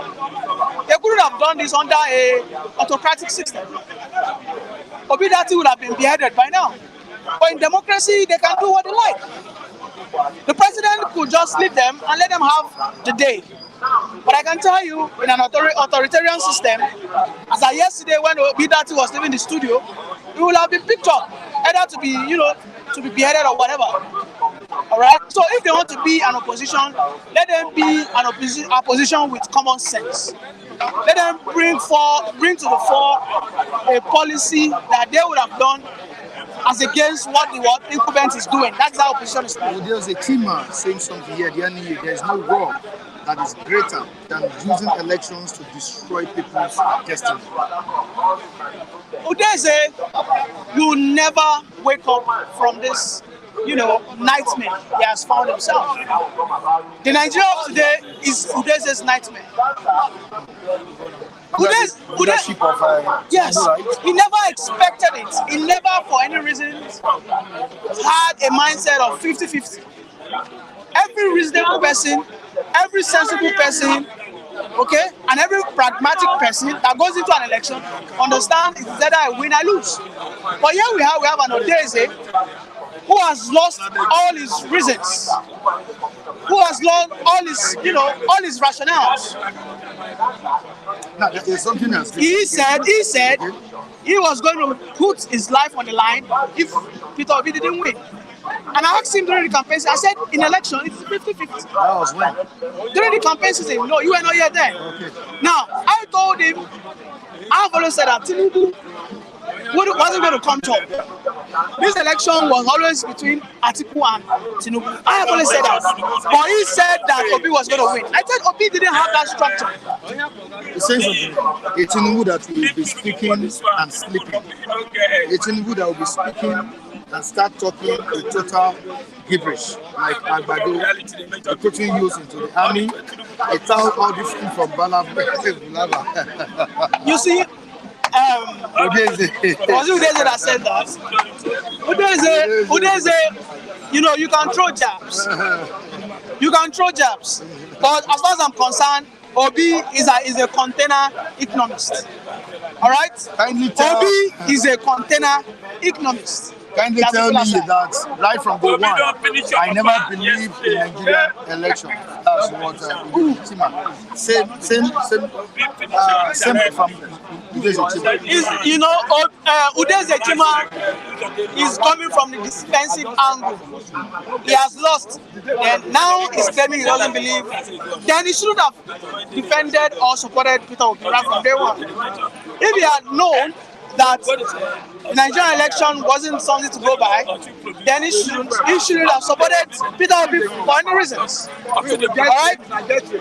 They couldn't have done this under a autocratic system. Obidati would have been beheaded by now. But in democracy, they can do what they like. The president could just leave them and let them have the day. But I can tell you, in an authoritarian system, as I yesterday when Obidati was leaving the studio, he would have been picked up, either to be, to be beheaded or whatever. All right. So if they want to be an opposition, let them be an opposition with common sense. Let them bring to the fore a policy that they would have done as against what the incumbent is doing. That's how opposition is doing. Well, there's a teamer saying something here. There's no war that is greater than using elections to destroy people's destiny. Udeze will never wake up from this, nightmare he has found himself. The Nigeria of today is Udeze's nightmare. Yes, he never expected it. He never, for any reason, had a mindset of 50-50. Every reasonable person, every sensible person, okay, and every pragmatic person that goes into an election understands it's either I win or lose. But here we have an Udeze who has lost all his reasons, who has lost all his rationales. Now, there's something else. He said he was going to put his life on the line if Peter Obi didn't win. And I asked him during the campaign, I said, in election, it's 50-50. That was when? During the campaign season, no, you were not yet there. Okay. Now, I told him, I've always said that Tinubu wasn't going to come top. This election was always between Atiku and Tinubu. I have always said that. But he said that Obi was going to win. I said Obi didn't have that structure. He's saying something. A Tinubu that will be speaking and sleeping. A Tinubu that will be speaking and start talking a total gibberish, like Agbado, putting youth into the army. It's all this thing from Ballot. You see, was it Udeze that said that? Udeze, you can throw jabs. You can throw jabs. But as far as I'm concerned, Obi is a container economist. All right? Obi is a container economist. Kindly tell me that right from day one, I never believed in Nigerian election. That's what Chima. Same from Udeze Chima. Udeze Chima is coming from the defensive angle. He has lost. And now he's claiming he doesn't believe. Then he shouldn't have defended or supported Peter Obi right from day one. If he had known that the Nigerian election wasn't something to go by, then he shouldn't have supported Peter Obi for any reasons. All right?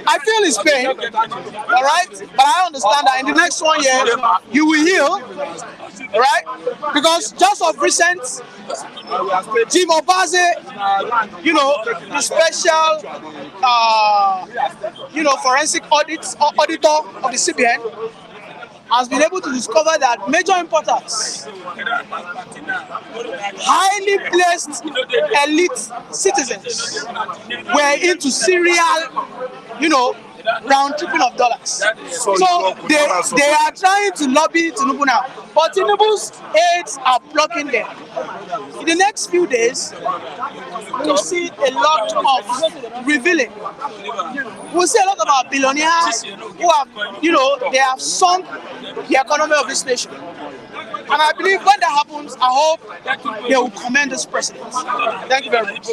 I feel his pain, all right? But I understand that in the next 1 year, you will heal, all right? Because just of recent, Jim Obaze, the special, forensic auditor of the CBN, has been able to discover that major importers, highly placed elite citizens, were into serial, round tripping of dollars. So they are trying to lobby Tinubu now, but Tinubu's aides are blocking them. In the next few days, we'll see a lot of revealing. We'll see a lot of our billionaires who have, they have sunk the economy of this nation. And I believe when that happens, I hope they will commend this president. Thank you very much.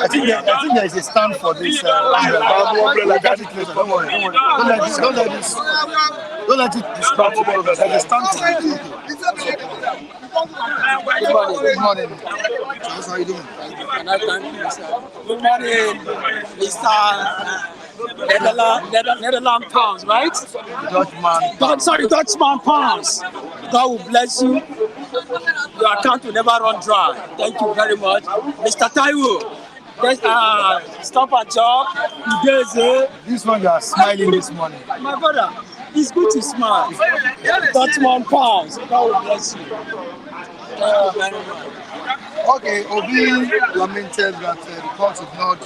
I think there is a stand for this. Don't let it distract you. There's a stand for it. Good morning. How are you doing? Good morning, Mr. Netherlands pounds, right? Dutchman Dutchman pounds. God will bless you. Your account will never run dry. Thank you very much. Mr. Taiwo, stop and talk. This one you are smiling this morning. My brother, it's good to smile. 31 pounds. God will bless you. Thank you very much. Okay, Obi lamented that the court ignored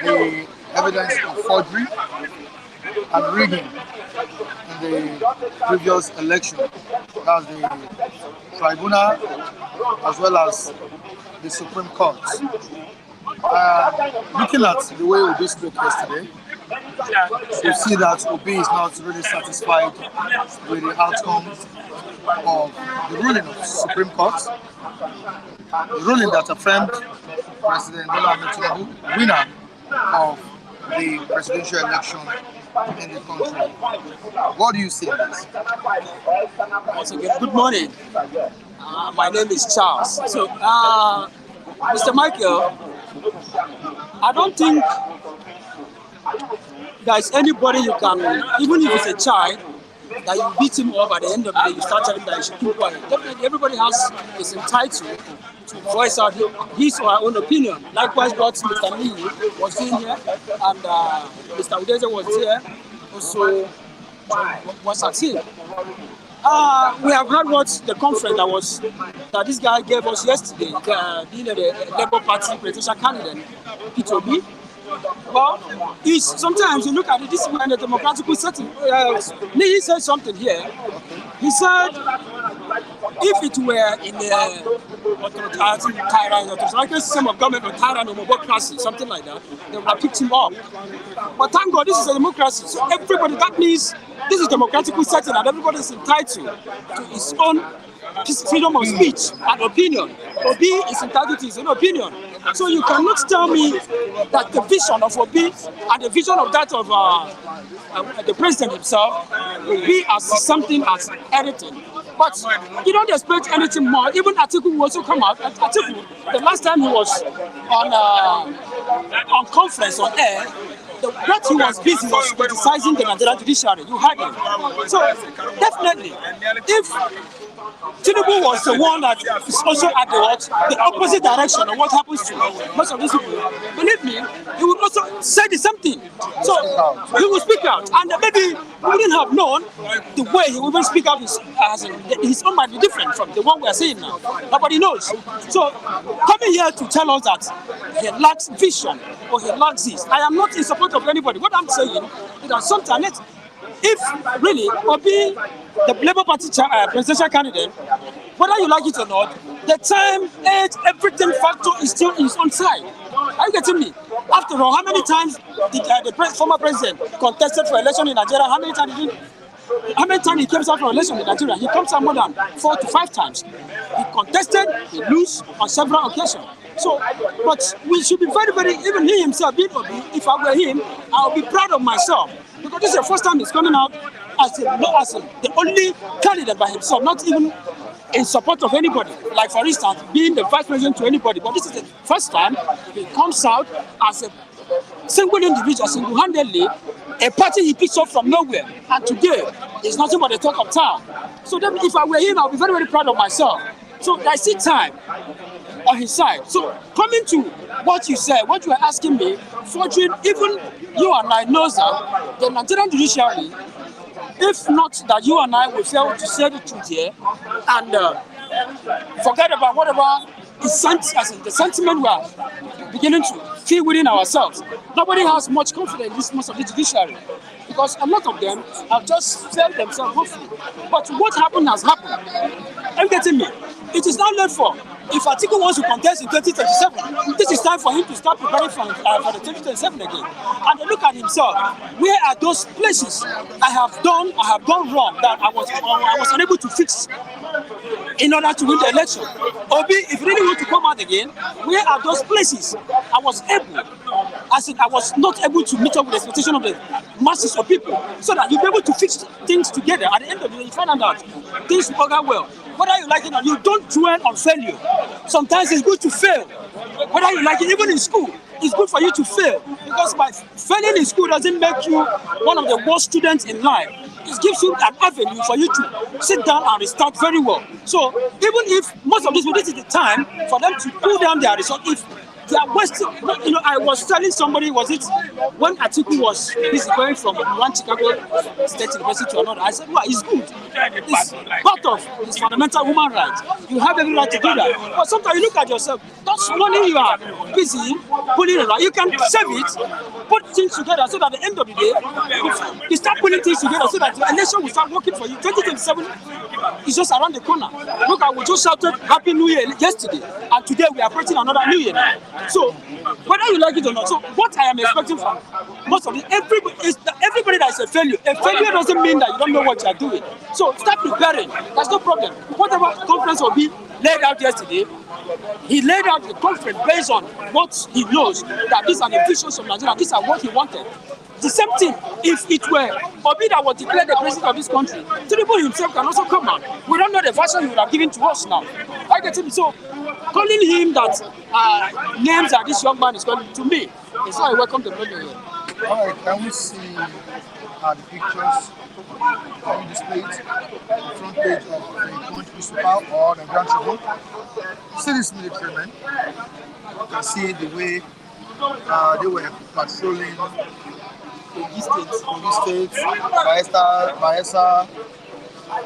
the evidence of forgery and rigging in the previous election. That's the tribunal as well as the Supreme Court. Looking at the way Obi spoke yesterday, you see that Obi is not really satisfied with the outcome of the ruling of the Supreme Court, the ruling that affirmed President Ballot winner of the presidential election in the country. What do you say in this? Once again, good morning. My name is Charles. So, Mr. Michael, I don't think there's anybody you can, even if it's a child, that you beat him up at the end of the day, you start telling him that he should keep quiet. Definitely, everybody is entitled to voice out his or her own opinion. Likewise, what Mr. Lee was doing here, and Mr. Udeze was there, also was at him. We have heard what the conference that this guy gave us yesterday, being the Labour Party presidential candidate, P2B. Well, sometimes you look at it, this is in a democratic setting. Lee said something here. He said, if it were in the authoritarian system of government or tyrannocracy, something like that, they would have picked him up. But thank God, this is a democracy. So everybody, that means this is a democratic setting and everybody is entitled to his own freedom of speech and opinion. Obi is entitled to his own opinion. So you cannot tell me that the vision of Obi and the vision of that of the president himself will be as something as editing. But you don't expect anything more. Even Atiku will also come out. Atiku, the last time he was on conference on air, what he was busy was criticizing the Nigerian judiciary. You heard him. So definitely, if Tinubu was the one that is also at the opposite direction of what happens to most of these people, believe me, he would also say the same thing. So he will speak out, and maybe we wouldn't have known the way he would even speak out. His own might be different from the one we are seeing now. Nobody knows. So coming here to tell us that he lacks vision or he lacks this, I am not in support of anybody. What I'm saying is that sometimes, if really Obi, the Labour Party presidential candidate, whether you like it or not, the time, age, everything factor is still in his own side. Are you getting me? After all, how many times did the former president contested for election in Nigeria? How many times he came out for election in Nigeria? He comes out more than 4 to 5 times. He contested, he lost on several occasions. So, but we should be very, very, even he himself, if I were him, I would be proud of myself. Because this is the first time he's coming out as the only candidate by himself, not even in support of anybody. Like, for instance, being the vice president to anybody. But this is the first time he comes out as a single individual, single-handedly, a party he picks up from nowhere. And today, is nothing but a talk of town. So then, if I were him, I'll be very, very proud of myself. So I see time on his side. So coming to what you said, what you are asking me, fortune, even you and I know that the Nigerian judiciary, if not that you and I will fail to say the truth here and forget about whatever the sentiment we are beginning to feel within ourselves, nobody has much confidence in most of the judiciary because a lot of them have just failed themselves hopefully. But what happened has happened. Are you getting me? It is not late for. If Atiku wants to contest in 2027, this is time for him to start preparing for the 2027 again. And look at himself. Where are those places I have done wrong that I was unable to fix in order to win the election? Obi, if you really want to come out again, where are those places I was not able to meet up with the expectation of the masses of people, so that you'll be able to fix things together. At the end of the day, you find out that things will go well. Whether you like it or not, you don't dwell on failure. Sometimes it's good to fail. Whether you like it, even in school, it's good for you to fail. Because by failing in school doesn't make you one of the worst students in life. it gives you an avenue for you to sit down and restart very well. So even if most of this is the time for them to pull down their result, if they are wasting, I was telling somebody, was it when Atiku was busy going from one Chicago State University to another, I said, well, it's good. It's part of it's fundamental human rights. You have every right to do that. But sometimes you look at yourself, that's money you are busy pulling around. You can save it, put things together so that at the end of the day, you start putting things together so that the election will start working for you. 2027 is just around the corner. Look, we just shouted Happy New Year yesterday, and today we are approaching another New Year. So, whether you like it or not, so what I am expecting from most of everybody is that everybody that is a failure. A failure doesn't mean that you don't know what you are doing. So start preparing. That's no problem. Whatever conference will be laid out yesterday, he laid out the conference based on what he knows that these are the visions of Nigeria. These are what he wanted. The same thing, if it were Obi that was declared the president of this country, Tinubu himself can also come out. We don't know the version he would have given to us now. I get him. So, calling him that names that this young man is calling, to me, it's not a welcome to New Year. All right, can we see the pictures that you displayed on the front page of the Punch newspaper or the Grand Tribune? See this military men. You can see the way they were patrolling Kogi State, Bayelsa,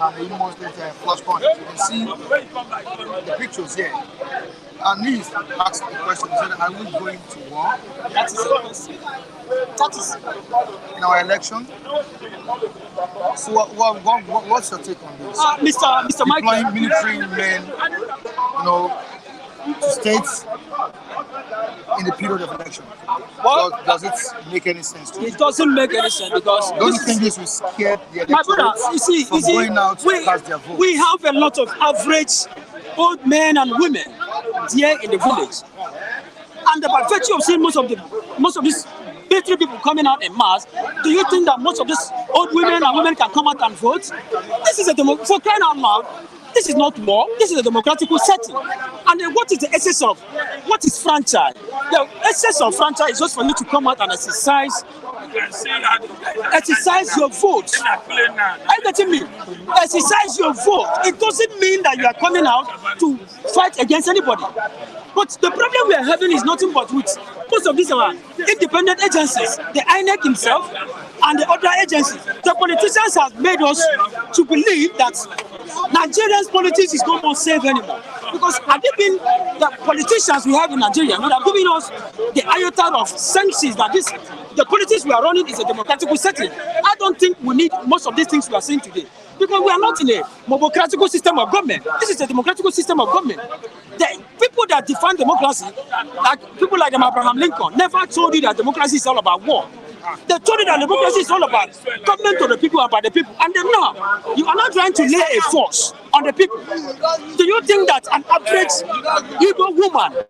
and the Imo State Flashpoint. You can see the pictures here. And he asked the question, he said, are we going to war? That is a question. That is In our election? So what's your take on this? Mr. Michael. Deploying military men, to states in the period of election. What? Does it make any sense to you? It doesn't make any sense because Don't you think this will scare the my brother, electorate from going out to cast their vote? we have a lot of average old men and women there in the village, and by virtue of seeing most of these military people coming out en mass, do you think that most of these old women and women can come out and vote? This is for crying out loud. This is not war. This is a democratic setting. And then what is the essence of what is franchise? The essence of franchise is just for you to come out and exercise your vote. Are you getting me? Exercise your vote. It doesn't mean that you are coming out to fight against anybody. But the problem we are having is nothing but with most of these are independent agencies, the INEC himself and the other agencies. The politicians have made us to believe that Nigerians' politics is not safe anymore. Because had it been the politicians we have in Nigeria would have given us the iota of senses that the politics we are running is a democratic setting. I don't think we need most of these things we are seeing today. Because we are not in a democratic system of government. This is a democratic system of government. The people that define democracy, like people like Abraham Lincoln, never told you that democracy is all about war. They told you that democracy is all about government to the people and by the people. And then now, you are not trying to lay a force on the people. Do you think that an average Igbo woman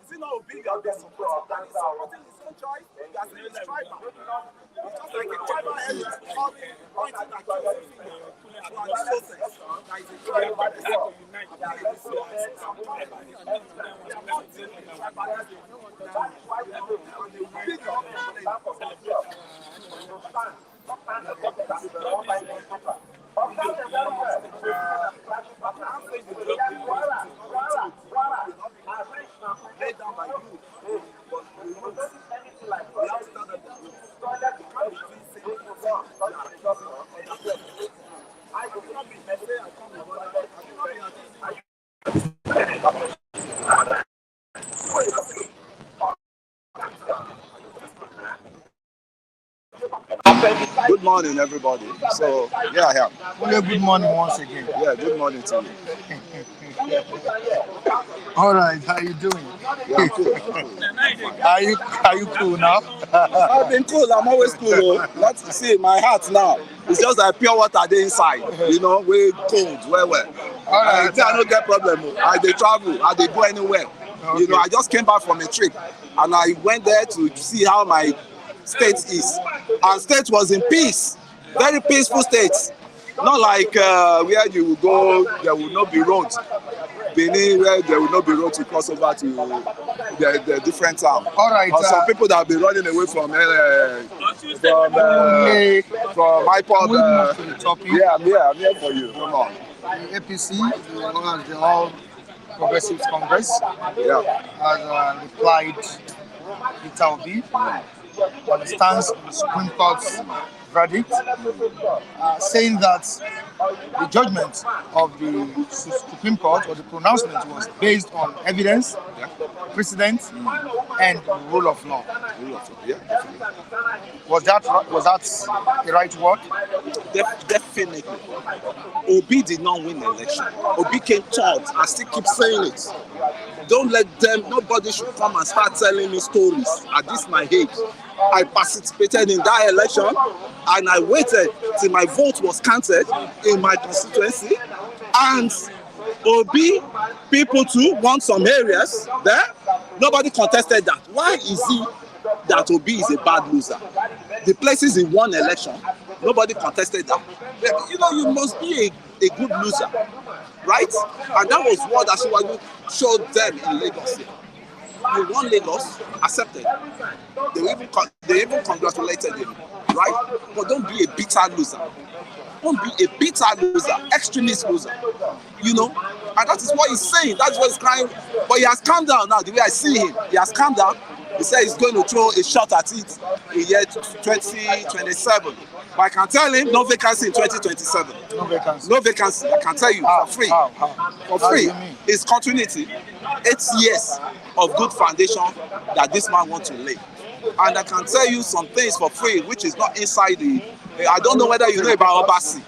Is it not a big and big support? That is supporting his own tribe. That's his tribal. It's just like a tribal element pointing at you. About this process. That is a tribal laid down by you. But we want anything like we have to stand at the root. You can't be doing same thing. I will not be messy. I come with one. Good morning, everybody. So, yeah, I am. Well, good morning once again. Yeah, good morning to you. All right, how you doing? Yeah, I'm cool. Are you cool now? I've been cool. I'm always cool. Though. Let's see my heart now. It's just like pure water there inside. You know, we cold, well. All right, I don't get problem. I dey travel. I dey go anywhere. Okay. You know, I just came back from a trip, and I went there to see how my state is. And state was in peace, very peaceful state. Not like where you will go, there will not be roads. Benin, where there will not be road to cross over to the different town. All right. Or some people that have been running away from IPOB. Yeah, I'm here for you. Come on. The APC, the All Progressives Congress, has replied Peter Obi on the stance of the Supreme Court's verdict, saying that the judgment of the Supreme Court or the pronouncement was based on evidence, precedent, and rule of law. Was that the right word? Definitely. Obi did not win the election. Obi came third. I still keep saying it. Don't let them, nobody should come and start telling me stories at this my age. I participated in that election and I waited till my vote was counted in my constituency. And Obi, people too want some areas there. Nobody contested that. Why is it that Obi is a bad loser? The places in one election, nobody contested that. You know, you must be a good loser, right? And that was what Asiwaju showed them in Lagos here. You won Lagos, accepted. They even congratulated him, right? But don't be a bitter loser. Don't be a bitter loser, extremist loser. You know? And that is what he's saying. That's what he's crying. But he has calmed down now. The way I see him, he has calmed down. He said he's going to throw a shot at it in year 2027. But I can tell him no vacancy in 2027. No vacancy. No vacancy. I can tell you for free. For free. It's continuity. 8 years of good foundation that this man wants to lay. And I can tell you some things for free, which is not inside the. I don't know whether you know about Obasi.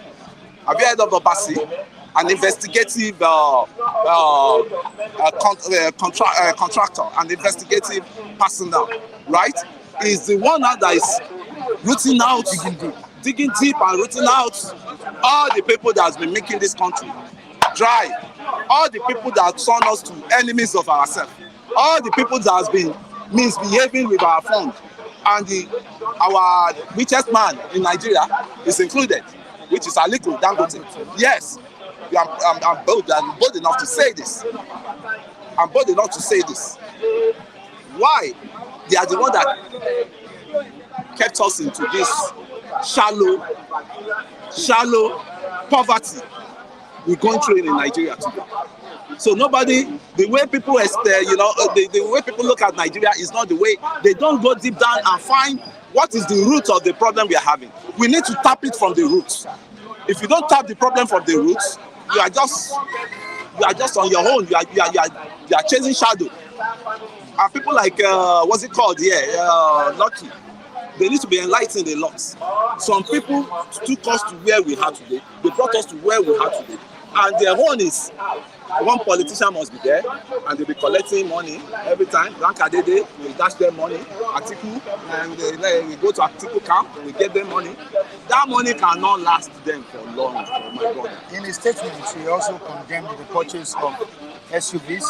Have you heard of Obasi? An investigative contractor, an investigative personnel, right? Is the one that is rooting out, digging deep and rooting out all the people that has been making this country dry, all the people that turn us to enemies of ourselves, all the people that has been misbehaving with our fund, and our richest man in Nigeria is included, which is Aliko Dangote. Yes. I'm bold enough to say this. I'm bold enough to say this. Why? They are the one that kept us into this shallow poverty we're going through in Nigeria today. So nobody, the way people the way people look at Nigeria is not the way. They don't go deep down and find what is the root of the problem we are having. We need to tap it from the roots. If you don't tap the problem from the roots, you are just on your own. You are chasing shadow. And people like what's it called here? Lucky. They need to be enlightened a lot. Some people took us to where we are today. They brought us to where we are today. And their own is one politician must be there, and they'll be collecting money every time. Rankadede will dash them money. Atiku, and we go to Atiku camp, we get them money. That money cannot last them for long. Oh my God. In a statement, he also condemned the purchase of SUVs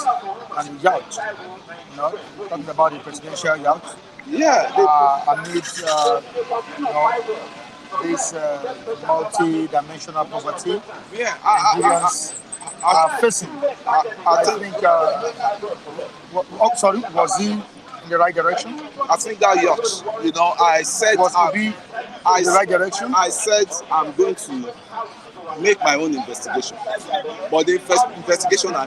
and the yacht. You know, talking about the presidential yacht. Yeah, Amid this multi-dimensional poverty yeah. Nigerians are facing. I think. Sorry, was he in the right direction? I think that yacht. You know, I said Was he in the right direction? I said I'm going to make my own investigation, but the first investigation I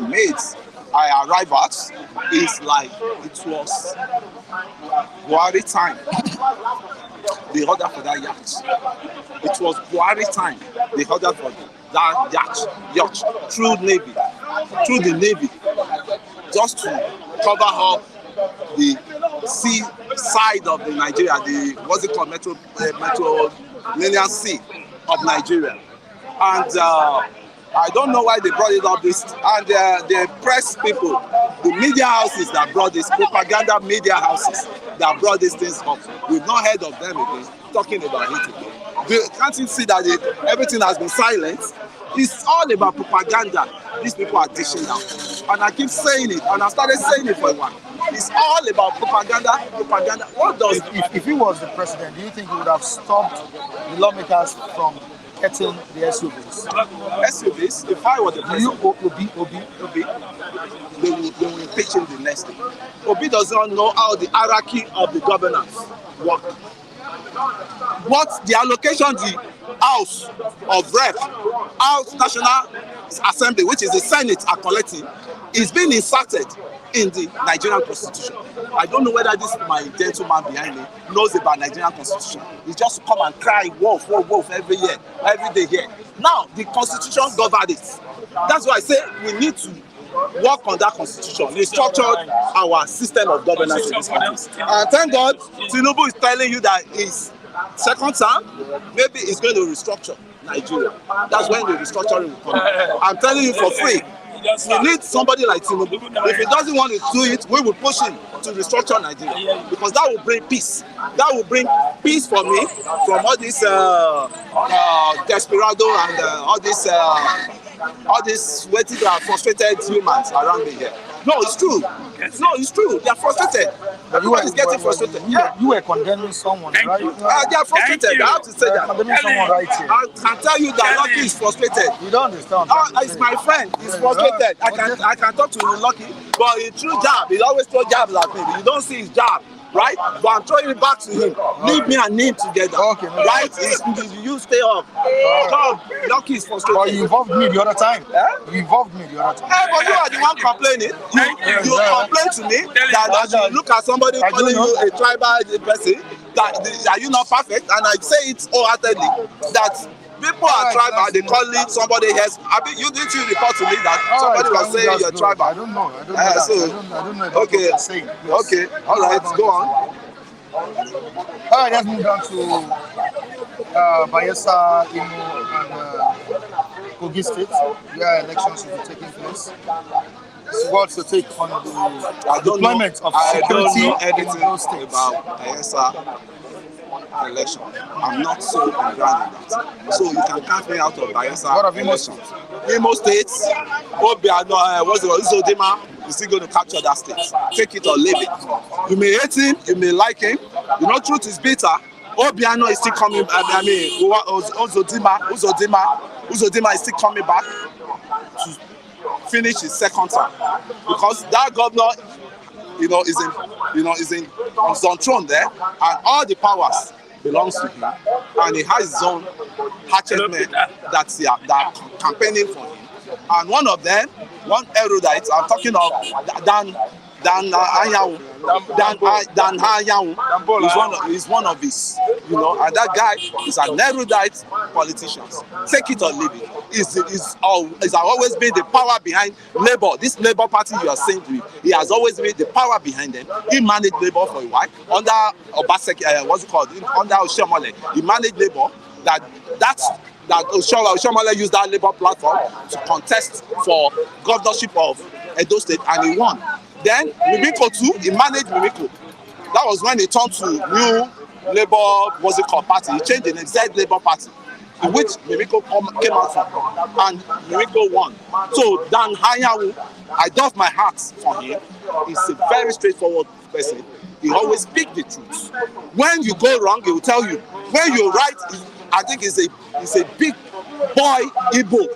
arrived at is like it was Buhari time. The order for that yacht. It was Buhari time. The order for that yacht through the Navy, just to cover up the sea side of the Nigeria, the what's it called, Mediterranean Sea of Nigeria. And I don't know why they brought it up this, and the press people, the media houses that brought this, propaganda media houses that brought these things up. We've not heard of them again, talking about it again. Can't you see that everything has been silent? It's all about propaganda. These people are dishing out. And I keep saying it, and I started saying it for a while. It's all about propaganda. What does... If he was the president, do you think he would have stopped the lawmakers from getting the SUVs? SUVs, if I were the president, Obi, they will impeach him the next day. Obi does not know how the hierarchy of the governance work. What the allocation the House of Rep, House National Assembly, which is the Senate, are collecting, is being inserted in the Nigerian Constitution. I don't know whether this my gentleman behind me knows about Nigerian Constitution. He just come and cry wolf, wolf, wolf every year, every day here. Now the Constitution governs it. That's why I say we need to work on that Constitution. We structured our system of governance in this country. And thank God, Tinubu is telling you that his second term, maybe he's going to restructure Nigeria. That's when the restructuring will come. I'm telling you for free. We need somebody like Tinubu. If he doesn't want to do it, we will push him to restructure Nigeria, because that will bring peace. That will bring peace for me from all this desperado and all these waiting frustrated humans around me here. No, it's true. No, it's true. They are frustrated. Everyone is getting frustrated. You were condemning someone, right? They are frustrated. I have to say that. Condemning someone right here. I can tell you that Lucky is frustrated. You don't understand. It's my friend. He's frustrated. I can talk to Lucky, but he threw jab. He always throw jabs at me. You don't see his jab, right? But I'm throwing it back to him. Leave me and him together. Okay. Right? You stay up. Lucky is frustrated. But you involved me the other time. You involved me the other time. But you are the one complaining. You complain to me that you look at somebody calling you a tribal person, that are you not perfect? And I say it wholeheartedly that people are tribal, they call it somebody else. I mean, you didn't report to me that somebody was saying you're tribal. I don't know. I don't know. Okay. Okay. All right. Go on. All right. Let's move on to Bayelsa, Imo, and Kogi State, where elections will be taking place. So what's your take on the deployment of security in those states? About Bayelsa election. I'm not so on ground in that. So you can count me out of Bayelsa elections. Imo State, Uzodimma is still going to capture that state. Take it or leave it. You may hate him, you may like him. You know, truth is bitter. Obiano is still coming. Uzodimma is still coming back to finish his second term, because that governor, is on throne there, and all the powers belongs to him, and he has his own hatchet men that are campaigning for him, and one of them, one erudite, I'm talking of Dan Anyanwu is one of his, and that guy is an erudite politician. Take it or leave it. It's always been the power behind Labour. This Labour Party you are saying to me, he has always been the power behind them. He managed Labour for a while under Obaseki, under Oshiomhole. He managed Labour. That Oshiomhole used that Labour platform to contest for governorship of Edo State, and he won. Then Mimiko too, he managed Mimiko. That was when he turned to new Labour, party. He changed the name, Z Labour Party. which Mimiko came out from, and Mimiko won. So Dan Hayawu, I doff my hat for him. He's a very straightforward person. He always speaks the truth. When you go wrong, he will tell you. When you're right, I think he's a big boy Igbo.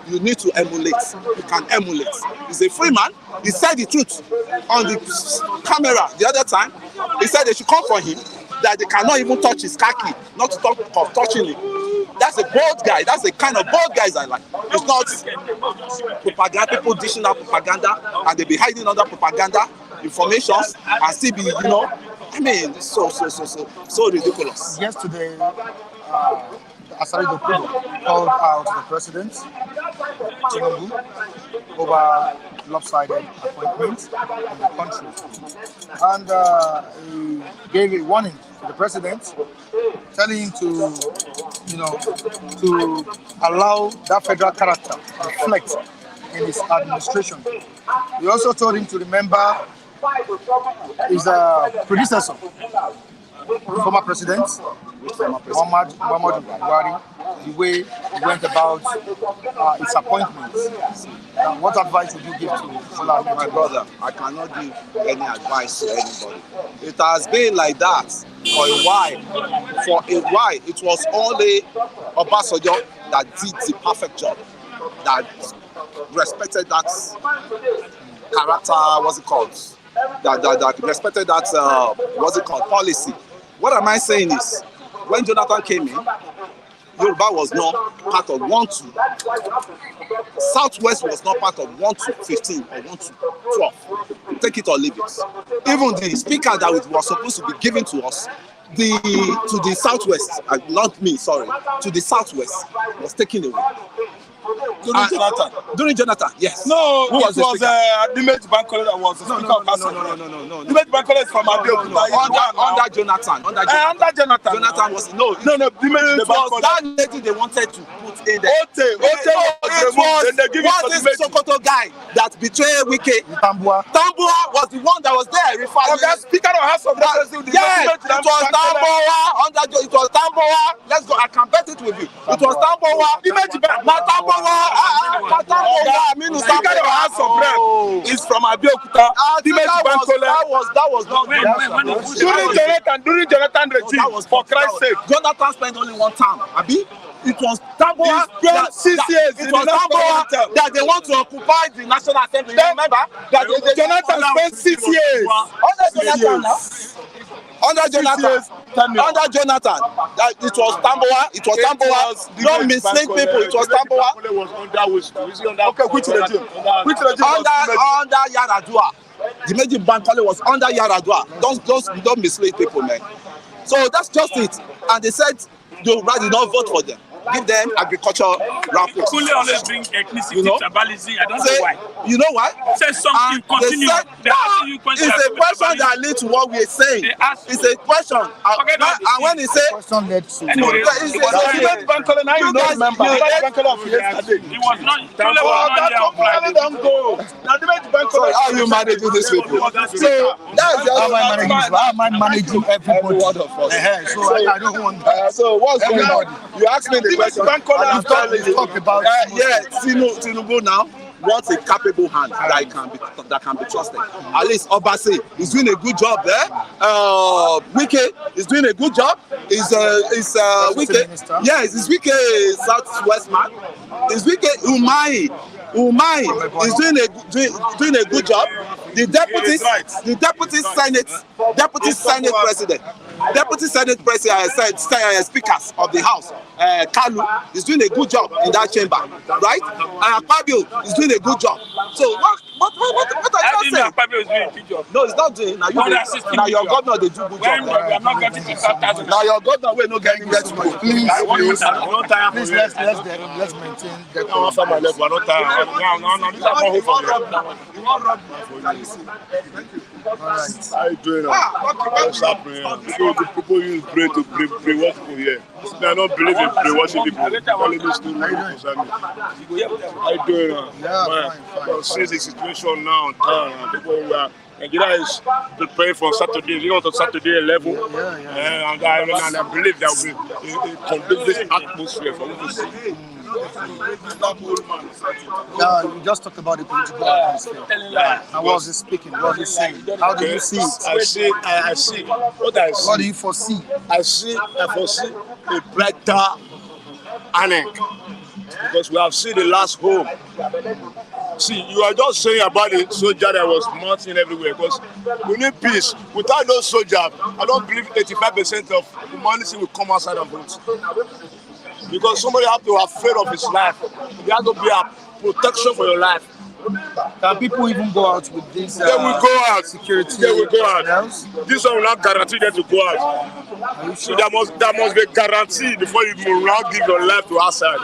You need to emulate. You can emulate. He's a free man. He said the truth on the camera the other time. He said they should come for him, that they cannot even touch his khaki, not to talk of touching him. That's a bold guy. That's the kind of bold guys I like. It's not propaganda, people dishing out propaganda, and they be hiding under propaganda informations and still be, I mean, so ridiculous. Yesterday, Asarido Kubo called out the president, Tinubu, over lopsided appointments in the country. And he gave a warning to the president, telling him to allow that federal character to reflect in his administration. He also told him to remember his predecessor, former president, Muhammadu Buhari, the way he went about his appointments. What advice would you give to Bola? My brother, I cannot give any advice to anybody. It has been like that for a while. It was only Obasanjo that did the perfect job, that respected that character, that respected that, policy. What am I saying is, when Jonathan came in, Yoruba was not part of 1 to Southwest was not part of 1 to 15 or 1 to 12. Take it or leave it. Even the speaker that was supposed to be given to us, to the Southwest, not me, sorry, to the Southwest was taken away. During Jonathan, yes. No, who was it was Dimeji Bankole that was the speaker of Council. No. Dimeji Bankole is from Abeokuta. Under Jonathan. Under Jonathan. Jonathan was no. Dimeji Bankole. That lady they wanted to put in there. Ote was this Sokoto guy that betrayed Wike. Tambua was the one that was there. The Speaker of House of Representatives. Yes, it was Tambua. It was Tambua. Let's go. I can bet it with you. It was Tambua. Dimeji Tambua. Speaker of House of Rep is from Abeokuta. Dimeji Bankole. That was not during Jonathan regime. For Christ's sake, Jonathan spent only 1 term. Abi, it was Tambua. It was 6 years. It was Tambua that they want to occupy the National Assembly. Remember that Jonathan spent 6 years. Under Jonathan, it was Tambua. Don't mislead people. It was Tambua. Okay, which regime? Under Yaradua. Dimeji Bankole was under Yaradua. Don't mislead people, man. So that's just it. And they said Yoruba did not vote for them. Give them agriculture raffles. Kule always bring ethnicity, tribalism. I don't know why. You know why? Say something, continue. It's a question that leads to what we're saying. It's a question. And when he say, question led to anyway, Dimeji Bankole, now you don't remember. Dimeji Bankole of yesterday. He was not. Don't go. Now Dimeji Bankole. How you managing these people? So that's how am I managing everybody? So I don't want that. So what's going on? You asked me the question. Talk about Tinubu now wants a capable hand that can be trusted. At least Obase is doing a good job there. Wike is doing a good job. Is Wike? Yes, is Wike Southwest man? Is Wike Umai is doing a good job. The deputy Senate president, speakers of the House, Kalu is doing a good job in that chamber, right? And Akpabio is doing a good job. So what are you saying? Akpabio is doing a good job. No, it's not doing. Now your governor they do good job. I'm not getting 6,000. Now your governor we no getting that much. Please, let's maintain the How you doing? What's happening? So the people use brain to brainwash people here. They are not believing brainwashing people. How you doing? Yeah, fine. Since the situation now, people Nigeria is preparing for Saturday, to Saturday 11. And I believe there will be a conducive atmosphere for us to see. You just talked about the political atmosphere. And what was he speaking? What was he saying? How do you see it? I see. What I see. What do you foresee? I foresee a brighter INEC, because we have seen the last hope. See, you are just saying about the soldier that was marching everywhere, because we need peace. Without those soldiers, I don't believe 85% of humanity will come outside and vote. Because somebody have to have fear of his life. There has to be a protection for your life. Can people even go out with this? They will go out. Security. They will go out. Else? This one will not guarantee them to go out. So there must be a guarantee before you will not give your life to outside.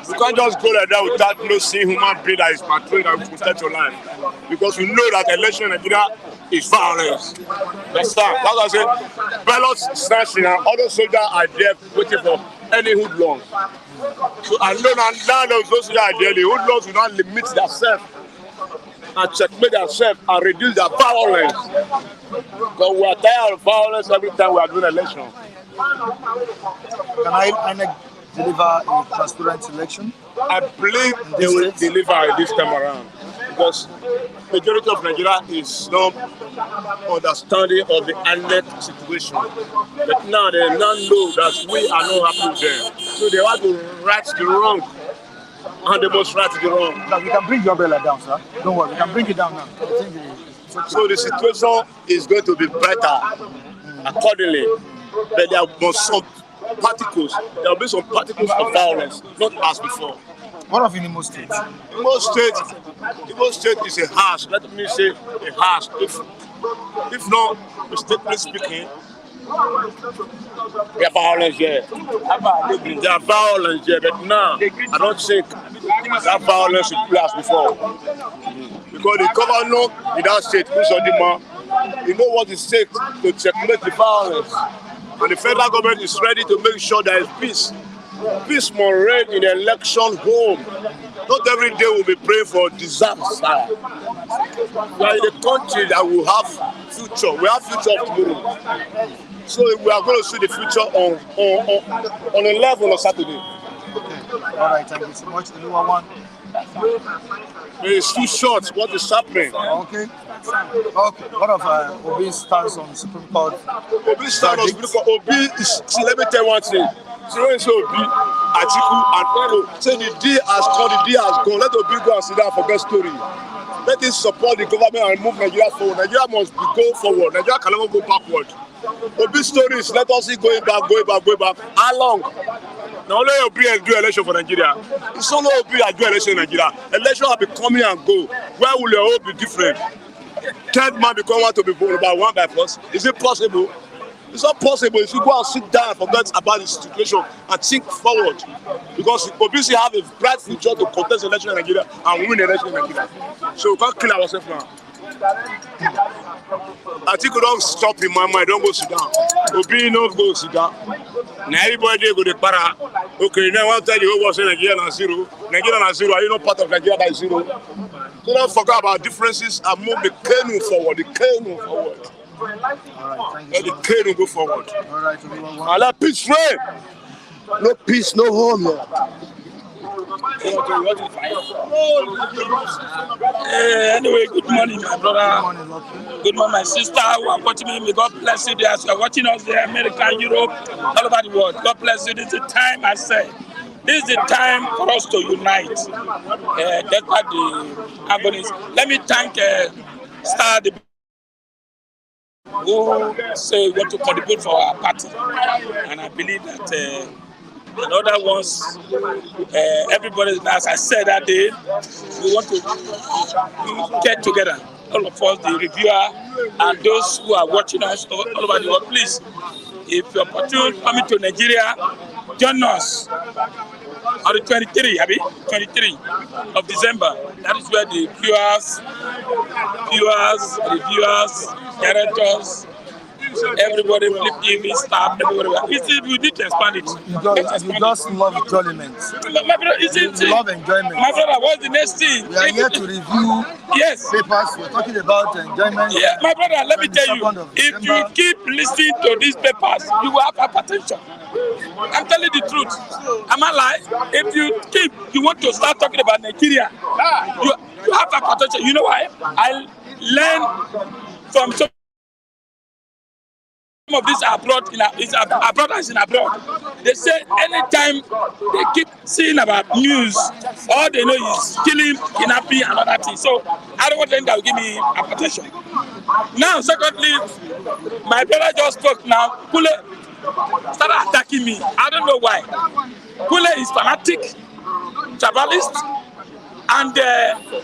You can't just go like that without no seeing human being that is patrolling and will protect your life. Because we know that election in Nigeria is violence. Understand? That's why I say Ballot, Snatchers+Naira, and other soldiers are there waiting for any hoodlums. So I know now those soldiers are there, the hoodlums will not limit themselves and checkmate themselves and reduce their violence. Because we are tired of violence every time we are doing election. Can INEC deliver a transparent election? I believe they will deliver this time around, because majority of Nigeria is not understanding of the INEC situation. But now they now know that we are not happy with them. So they want to right the wrong, and they must right the wrong. Now, we can bring your umbrella down, sir. Don't worry, we can bring it down now. So the situation is going to be better accordingly. But there must be some particles. There will be some particles of violence, not as before. What of in Imo State? Imo State is a harsh. Let me say a harsh. If not mistakenly speaking, there are violence here. There are violence here, but now I don't think that violence will play as before. Because the governor in that state, Usodima, you know what it takes to checkmate the violence. And the federal government is ready to make sure there is peace. Peace must reign in the election home. Not every day we'll be praying for disaster. We are in a country that will have future. We have future of tomorrow. So we are going to see the future on 11 on Saturday. Okay. All right, thank you so much. Anyone want? It's too short. What is happening? Okay. What of Obi's stance on Supreme Court? Obi's stance on Supreme Court. Obi is. See, let me tell you one thing. So when Obi, Atiku, and Ero say the day has come, the day has gone. Let Obi go and sit down and forget story. Let him support the government and move Nigeria forward. Nigeria must be go forward. Nigeria can never go backward. Obi's story is let us see going back. How long? Now only Obi will do election for Nigeria. It's only Obi will do election in Nigeria. Election will be coming and go. Where will your hope be different? Third man become one to be voted by one by force. Is it possible? It's not possible. If you go and sit down and forget about the situation and think forward. Because Obi still have a bright future to contest election in Nigeria and win election in Nigeria. So we can't kill ourselves now. I think we don't stop in my mind, don't go sit down. Obi no go sit down. Now everybody go to para. Okay, now I want to tell you who was in Nigeria and zero. Nigeria and zero, are you not part of Nigeria by zero? So don't forget about differences and move the canoe forward. The canoe forward. All right, thank Let the canoe go forward. All right, everyone. And let peace reign. No peace, no home. Anyway, good morning, my brother. Good morning, my sister who are watching me. May God bless you there. So you are watching us there, America, Europe, all over the world. God bless you. This is the time, I say. This is the time for us to unite. That's what the agonies. Let me thank Star the who say we want to contribute for our party. And I believe that in other ones, everybody, as I said that day, we want to get together. All of us, the reviewer, and those who are watching us all over the world, please, if you're opportune coming to Nigeria, join us on the 23 of December. That is where the viewers, reviewers, directors, everybody flip TV, stop, everybody. We need to expand it. You just love enjoyment. My brother, You love enjoyment. my brother, what's the next thing? We are here to review Yes. papers. We're talking about enjoyment. Yeah, my brother, let me tell you, 22nd of if you December. keep listening to these papers, you will have hypertension. I'm telling the truth. Am I lying? If you want to start talking about Nigeria, you have hypertension. You know why? I learned from some of these abroad, abroad as in abroad. They say anytime they keep seeing about news, all they know is killing, kidnapping, and other things. So I don't want them that will give me hypertension. Now, secondly, my brother just spoke now. Kule started attacking me. I don't know why. Kule is fanatic, tribalist, and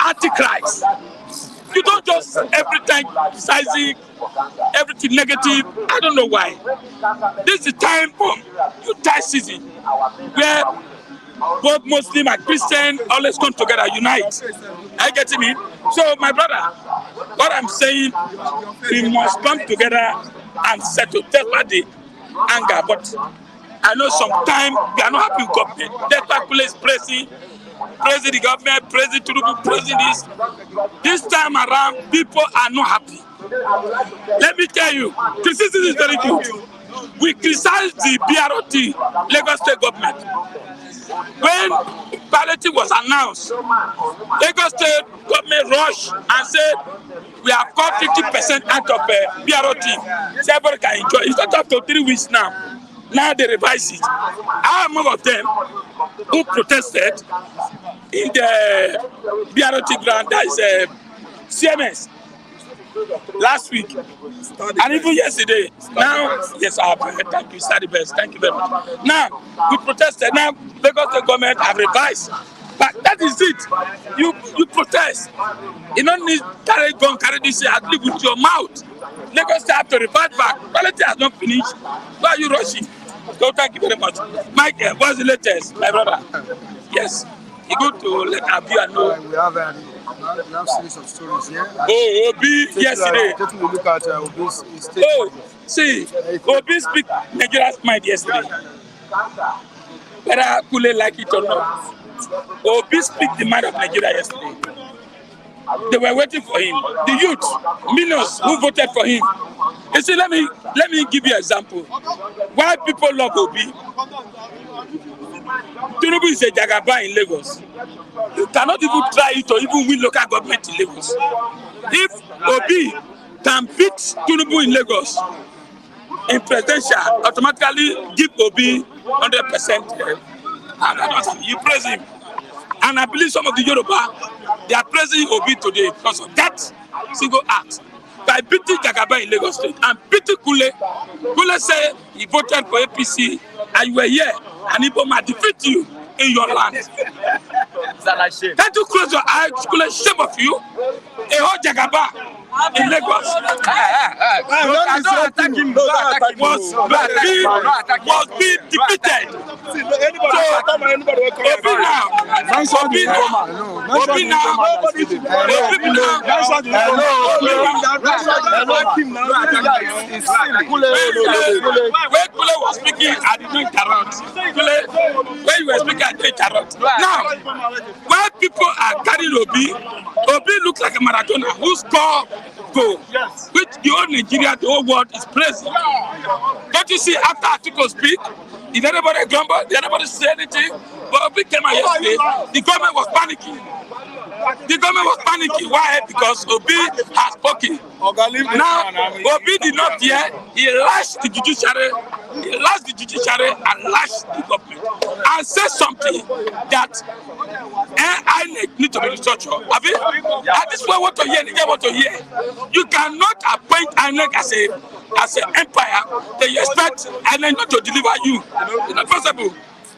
antichrist. You don't just every time criticizing everything negative. I don't know why. This is the time for Utah season where both Muslim and Christian always come together, unite. Are you getting me? So, my brother, what I'm saying, we must come together and settle the anger. But I know sometimes we are not happy with government. That people is praising the government, praising Tinubu, praising this. This time around, people are not happy. Let me tell you, criticism is very good. We criticize the BROT, Lagos State government. When Ballot was announced, Lagos State government rushed and said, we have got 50% out of BROT. So everybody can enjoy. It's not up to 3 weeks now. Now they revise it. I am one of them who protested in the BRT ground, that is CMS, last week. And even yesterday. Now, yes, thank you, study best. Thank you very much. Now, we protested. Now, Lagos State government have revised. But that is it. You protest. You don't need carry gun, carry this, at least with your mouth. Lagos State have to revert back. Quality has not finished. Why are you rushing? So thank you very much. Mike, what's the latest, my brother? Yes. It's good to let our viewer know. We have a series of stories here. Oh, Obi yesterday. Taking a look at Obi's statement. Oh, see, Obi speak Nigeria's mind yesterday. Whether Kule like it or not, Obi speak the mind of Nigeria yesterday. They were waiting for him. The youth, millions who voted for him. You see, let me give you an example. Why people love Obi? Tinubu is a jagaba in Lagos. You cannot even try it or even win local government in Lagos. If Obi can beat Tinubu in Lagos in presidential, automatically give Obi 100%. And you praise him. And I believe some of the Yoruba, they are praising Obi today because of that single act. By beating Jagaba in Lagos State and beating Kule. Kule said he voted for APC and you were here and Igbo might defeat you in your land. Can't you close your eyes? Kule, shame of you. A whole Jagaba in Lagos. Was being defeated. When Kule was speaking, I did not interrupt. When you were speaking, I did not interrupt. Now, when people are carrying Obi looks like a marathoner who scored goal, which the whole Nigeria, the whole world is praising. Don't you see, after Atiku speak, did anybody grumble? Did anybody say anything? But Obi came out yesterday, the government was panicking. The government was panicking. Why? Because Obi has spoken. Now, Obi did not hear. He lashed the judiciary. He lashed the judiciary and lashed the government. And said something that INEC need to be restructured. At this point, what to hear, Nigeria want to hear. You cannot appoint INEC as an empire that you expect INEC not to deliver you. It's not possible.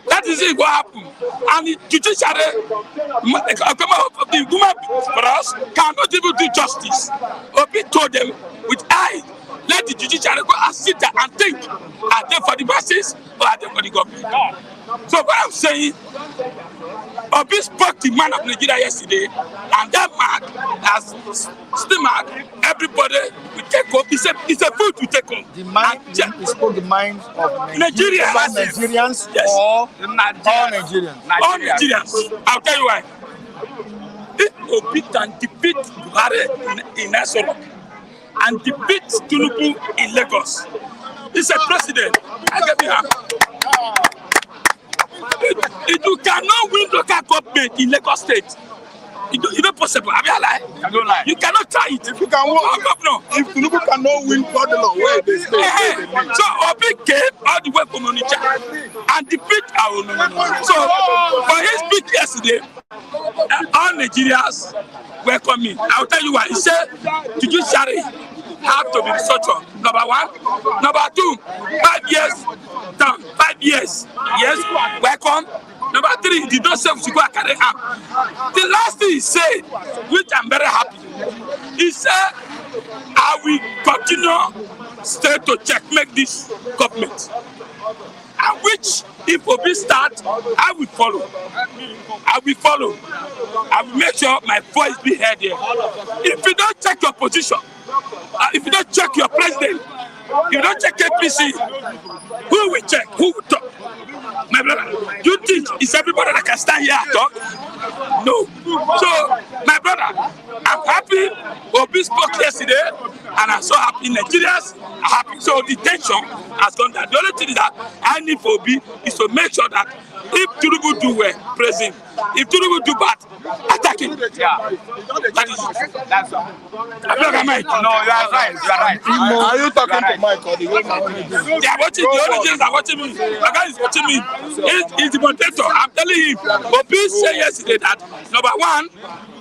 That is it, what happened. And the judiciary, the woman for us, cannot even do justice. Obi told them with eye, Let the judiciary go and sit there and think, are they for the masses or are they for the government? So what I'm saying, Obi spoke the man of Nigeria yesterday, and that man has stomach. Everybody will take home. It's a food we take home. The mind, he spoke the mind of Nigerians. Nigerians Yes. or all Nigerians. All Nigerians. I'll tell you why. If Obi can defeat Buhari in Asoro and defeat Tinubu in Lagos, he's a president. I get it. If you cannot win local government in Lagos State, it's not possible. I mean, you cannot try it. If you can win, governor. If Tinubu cannot win Ballot, where they stay. So Obi came all the way from Onitsha and defeat our So for his speech yesterday, all Nigerians welcome me. I'll tell you why. He said, Judiciary have to be restructured. Number one. Number two, 5 years down. 5 years. Yes, welcome. Number three, he did not say we should go and carry arm. The last thing he said, which I'm very happy, he said, I will continue stay to checkmate this government. And which, if Obi start, I will follow. I will follow. I will make sure my voice be heard here. If you don't check your position, if you don't check your president, if you don't check APC, who will check? Who will talk? My brother, you think it's everybody that can stand here and talk? No. So, my brother, I'm happy Obi spoke yesterday, and I'm so happy Nigerians are happy. So the tension has gone down. The only thing is that I need for Obi is to make sure that if Tinubu do well, praise him. If Tinubu do bad, attack him. Yeah. That is it. That's all. I'm not a Mike. No, you are right. You are right. Are you talking to Mike or the way They are watching. The only things are watching me. My guy is watching me. He's the moderator. I'm telling him. Obi said yesterday that number one,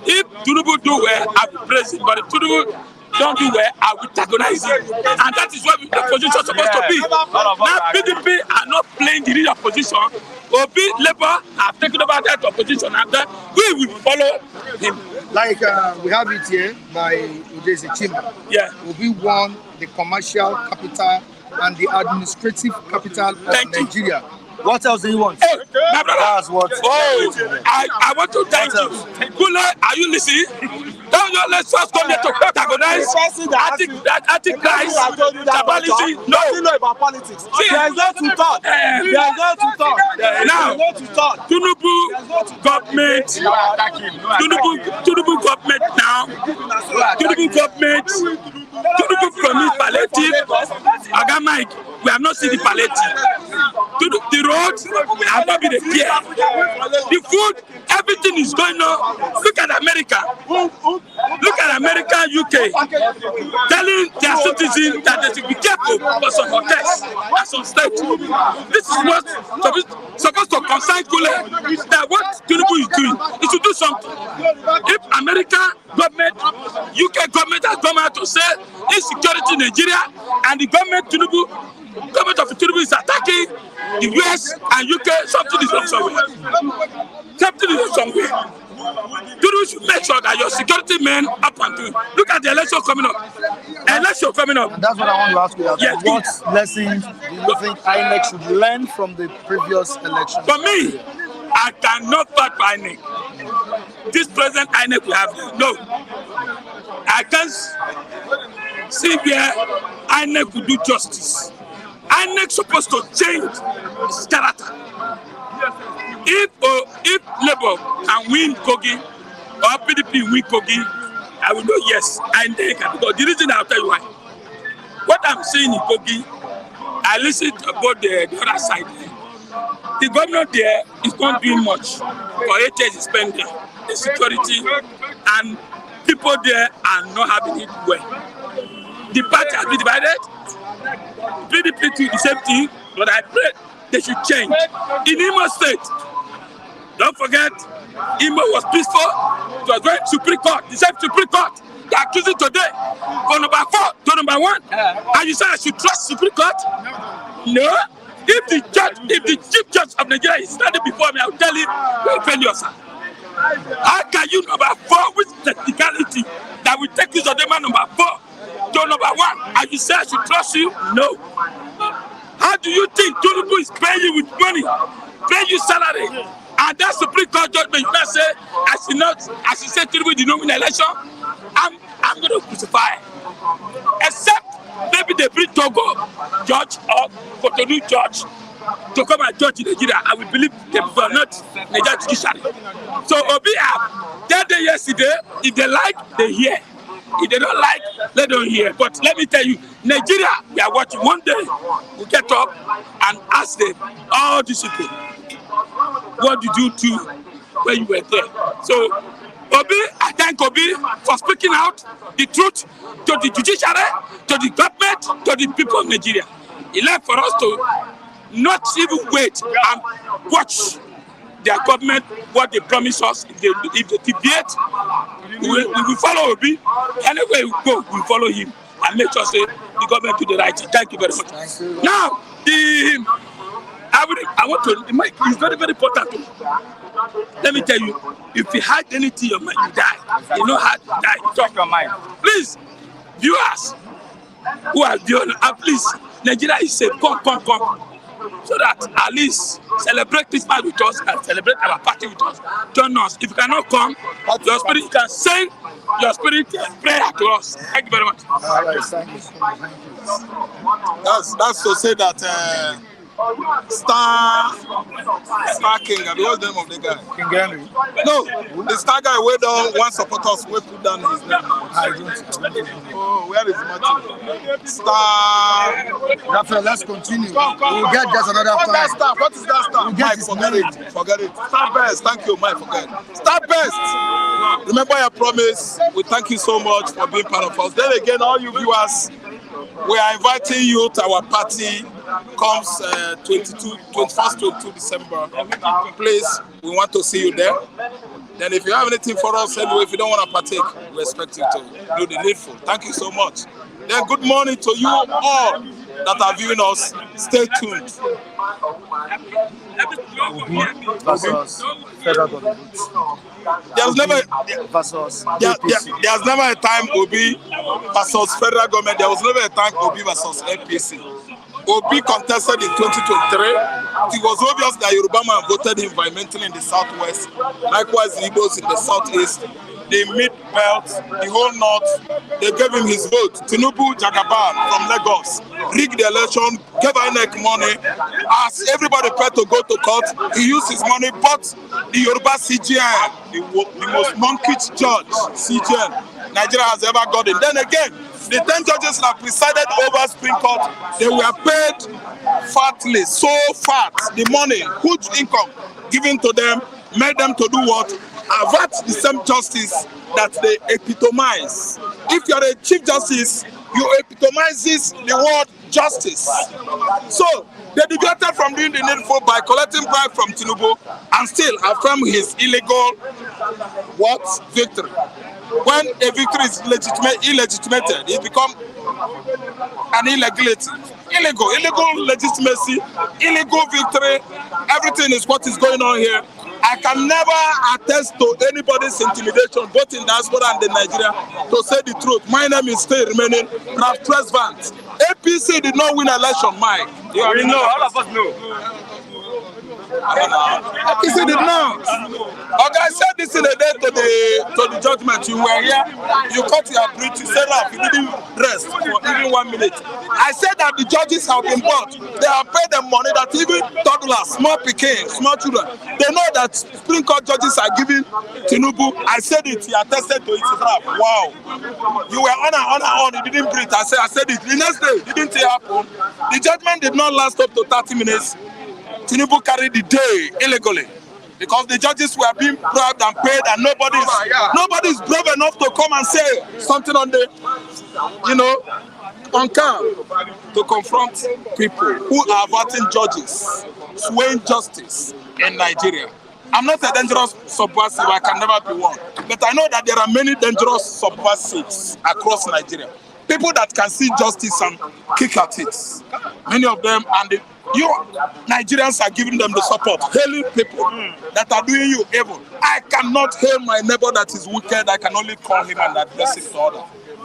if Tinubu do well, I will praise him. But if Tinubu don't do well, I will antagonize him. And that is what the position is supposed to be. Now PDP are not playing the real position. Obi, Labour have taken over that opposition, and then we will follow him. Like we have it here by Udeze Chimba. Yeah. Obi won the commercial capital and the administrative capital of Nigeria. What else do you want? Hey, my brother. That's what. Oh, I want to thank you. Kula, are you listening? Don't you let us come here to antagonize anti-Christ, tribalism. No. Know about politics. See, There is no to talk. There is no to talk. Now, Tinubu government now. Tinubu government. Tinubu promised palliative. Aga Mike, we have not seen the palliative. The roads have not been there. The food, everything is going on. Look at America. Look at America, UK, telling their citizens that they should be careful for some hotels and some states. This is what supposed to concern Kule, that what Tinubu is doing is to do something. If America government, UK government has come out to say insecurity in Nigeria, and the government of Tinubu is attacking the US and UK, something is wrong somewhere. Something is wrong somewhere. Tinubu should make sure that your security men up and doing. Look at the election coming up. Election coming up. And that's what I want to ask you. Yes. What lessons do you think INEC should learn from the previous election? For me, I cannot fight for INEC. This present INEC we have, no. I can't see where INEC will do justice. INEC supposed to change its character. If Labour can win Kogi or PDP win Kogi, I will know yes, INEC can. Because the reason I'll tell you why. What I'm saying in Kogi, I listen to about the other side. The governor there is not doing much for 8 years spending the security, and people there are not having it well. The party has been divided. PDP do the same thing, but I pray they should change. In Imo State, don't forget, Imo was peaceful. It was going to Supreme Court. The same Supreme Court. They are accusing today for number 4 to number 1. And you say I should trust Supreme Court? No. If the chief judge of Nigeria is standing before me, I will tell him, you failure, sir. How can you number 4 with technicality that will take this of the man number 4 So number one, and you say I should trust you? No. How do you think Tinubu is paying you with money, paying you salary? And that's the Supreme Court judgment. You can't say I should say Tinubu did not win the election. I'm going to crucify. Except maybe they bring Togo judge or Cotonou judge to come and judge in Nigeria. I will believe they were not Nigeria Judiciary. So Obi tell them yesterday, if they like, they hear. If they don't like, they don't hear. But let me tell you, Nigeria, we are watching. One day, we get up and ask them, all these people, what did you do when you were there? So, Obi, I thank Obi for speaking out the truth to the judiciary, to the government, to the people of Nigeria. It's left for us to not even wait and watch their government, what they promise us. If they deviate, we will follow Obi. Anywhere we go, we follow him and make sure say the government do the right thing. Thank you very much. Now, I want to, it's very, very important. Let me tell you, if you hide anything in your mind, you die. You know how to die. Talk your mind. Please, viewers who are viewing, please, Nigeria is safe. Come. So that at least celebrate Christmas with us and celebrate our party with us. Join us. If you cannot come, your spirit can send your spirit prayer to us. Thank you very much. All right, thank you. That's to say that Star King, what's the name of the guy? King Henry. No, the Star guy where down one supporters we put down his name. I don't. Oh, where is Martin? Star. Raphael, let's continue. We'll get just another What's that time. star? What is that star? We'll get Mike, his forget name. it. Forget it. Star Best. Thank you, Mike. Forget it. Star Best. Remember your promise. We thank you so much for being part of us. Then again, all you viewers, we are inviting you to our party. Comes 21st, 22 December. Please, we want to see you there. Then if you have anything for us, anyway, if you don't want to partake, we expect you to do the needful. Thank you so much. Then good morning to you all that are viewing us. Stay tuned. Versus federal government. There's never Versus there's never a time Obi versus federal government. There was never a time Obi versus APC. Obi contested in 2023. It was obvious that Yoruba man voted him vehemently in the southwest. Likewise, the Igbos in the southeast, the mid-belt, the whole north. They gave him his vote. Tinubu Jagaban from Lagos rigged the election, gave INEC money. As everybody prepared to go to court, he used his money, but the Yoruba CGN, the most monkish judge, CGN, Nigeria has ever gotten. Then again, the 10 judges that presided over Supreme Court, they were paid fatly, so fat. The money, huge income given to them, made them to do what? Avert the same justice that they epitomize. If you are a chief justice, you epitomize the word justice. So they deviated from doing the needful by collecting bribe from Tinubu and still affirm his illegal victory. When a victory is illegitimated, it becomes an illegality. Illegal legitimacy, illegal victory, everything is what is going on here. I can never attest to anybody's intimidation, both in diaspora and in Nigeria, to say the truth. My name is still remaining Ralph Tresvant. APC did not win election, Mike. We know, all of us know. APC did not. Okay, I said this in the day to the judgment. You were here, you cut your breath, you said that you didn't rest for even 1 minute. I said that the judges have been bought. They have paid them money that even toddlers, small pickings, small children, they know that Supreme Court judges are giving Tinubu. I said it, he attested to it. Wow. You were on, you didn't breathe. I said it. The next day, it didn't happen. The judgment did not last up to 30 minutes. Tinubu carried the day illegally because the judges were being bribed and paid, and nobody's brave enough to come and say something on the, on cam to confront people who are averting judges, swaying justice in Nigeria. I'm not a dangerous subversive, I can never be one. But I know that there are many dangerous subversives across Nigeria. People that can see justice and kick at it. Many of them, and you Nigerians are giving them the support, hailing people that are doing you evil. I cannot hail my neighbor that is wicked. I can only call him and address it to others.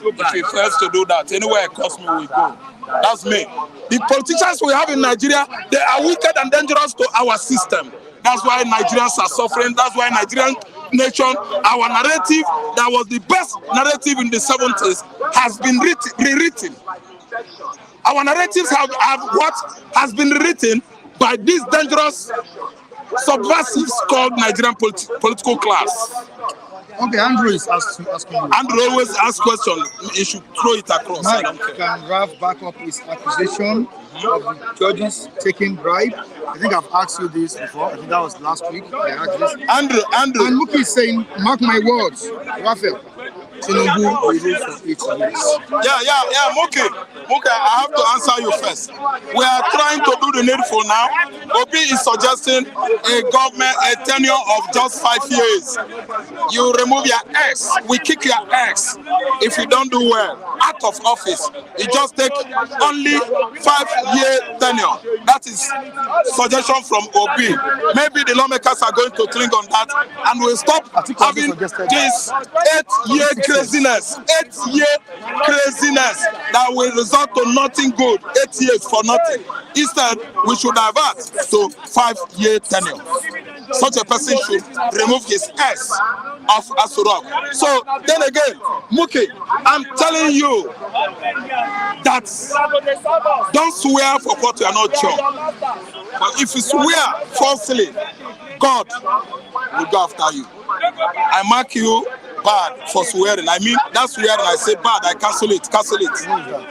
if he fails to do that, anywhere it calls me, we go. That's me. The politicians we have in Nigeria, they are wicked and dangerous to our system. That's why Nigerians are suffering. That's why Nigerian nation, our narrative, that was the best narrative in the 70s, has been rewritten. Our narratives have what has been rewritten by these dangerous subversives called Nigerian political class. Okay, Andrew is asking you. Andrew always asks questions. He should throw it across. Mike, can Ralph back up his accusation of the judges taking bribe? I think I've asked you this before. I think that was last week. I asked this. Andrew. And Muki is saying, mark my words, Raphael, Tinubu will rule for 8 years. Yeah, Muki, I have to answer you first. We are trying to do the needful now. Obi is suggesting a tenure of just 5 years. You remove your ex, we kick your ex if you don't do well out of office. You just take only 5-year tenure. That is suggestion from Obi. Maybe the lawmakers are going to cling on that, and we'll stop having this 8-year craziness. 8-year craziness that will result to nothing good. 8 years for nothing. Instead, we should divert to 5-year tenure. Such a person should remove his S of Asurok. So then again, Muki, I'm telling you that don't swear for what you are not sure. But if you swear falsely, God will go after you. I mark you bad for swearing. I mean, that's swearing. I say bad. I cancel it.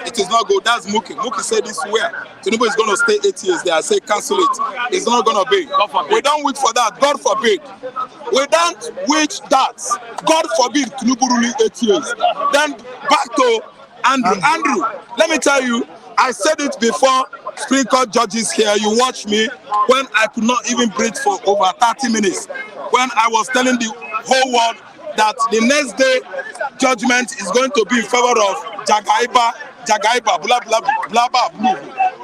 It is not good. That's Muki. Muki said this swear. Tinubu is going to stay 8 years there. I say cancel it. It's not going to be. We don't wait for that. God forbid. We don't wait that. God forbid Tinubu ruling 8 years. Then back to Andrew. Andrew, let me tell you, I said it before. Supreme Court judges here, you watch me when I could not even breathe for over 30 minutes. When I was telling the whole world that the next day judgment is going to be in favor of Jagaiba, blah, blah, blah, blah, blah.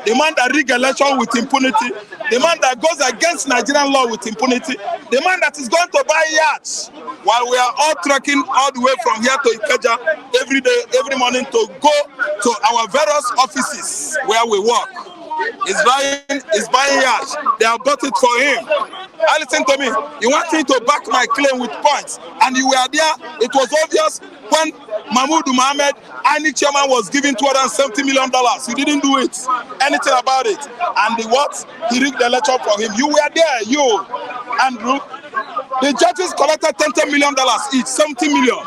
The man that rigged election with impunity, the man that goes against Nigerian law with impunity, the man that is going to buy yachts while we are all trekking all the way from here to Ikeja every day, every morning to go to our various offices where we work. He's buying yachts. They have bought it for him. Listen to me. You want me to back my claim with points, and you were there. It was obvious when Mahmoud Mohammed, INEC chairman, was given $270 million. He didn't do it. Anything about it. And the what? He rigged the election for him. You were there, you, Andrew. The judges collected $10 million each, $70 million.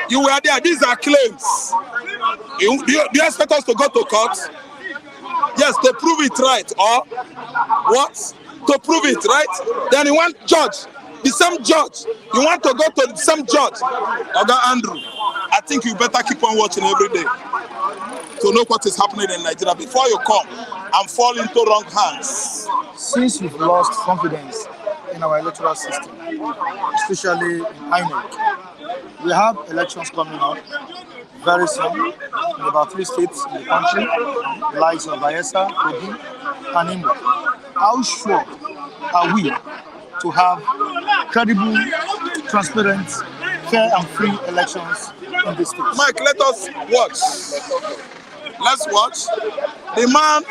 You were there. These are claims. Do you expect us to go to court? Yes, to prove it right, or what? To prove it right? Then you want judge, the same judge. You want to go to the same judge. Oga Andrew, I think you better keep on watching every day to know what is happening in Nigeria before you come and fall into wrong hands. Since you've lost confidence in our electoral system, especially in INEC, we have elections coming up very soon in about 3 states in the country, the likes of Bayelsa, Kogi, and Imo. How sure are we to have credible, transparent, fair and free elections in this state? Mike, let us watch. Let's watch. The man,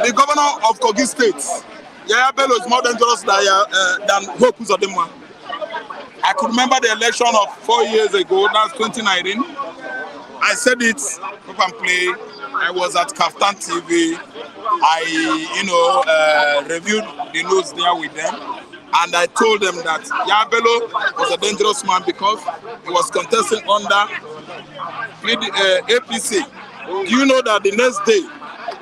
the governor of Kogi State, Yaya Bello, is more dangerous than Hope Uzodinma. I could remember the election of 4 years ago, that's 2019. I said it, hope and play. I was at Kaftan TV. I, reviewed the news there with them. And I told them that Yaya Bello was a dangerous man because he was contesting under APC. Do you know that the next day,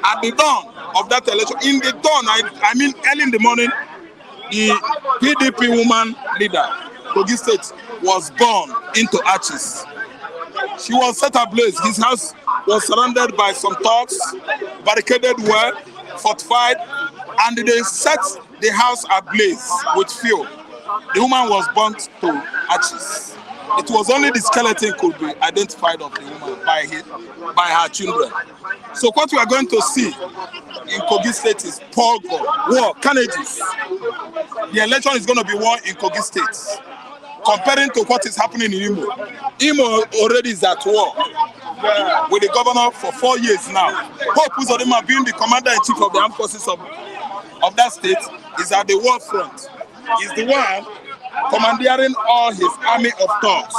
at the dawn of that election, in the dawn, I mean early in the morning, the PDP woman leader, Kogi State, was born into ashes. She was set ablaze. His house was surrounded by some thugs, barricaded well, fortified, and they set the house ablaze with fuel. The woman was burnt to ashes. It was only the skeleton could be identified of the woman by her children. So what we are going to see in Kogi State is war, carnages. The election is going to be won in Kogi State. comparing to what is happening in Imo. Imo already is at war with the governor for 4 years now. Hope Uzodinma, being the commander-in-chief of the armed forces of that state, is at the war front. He's the one commandeering all his army of thugs,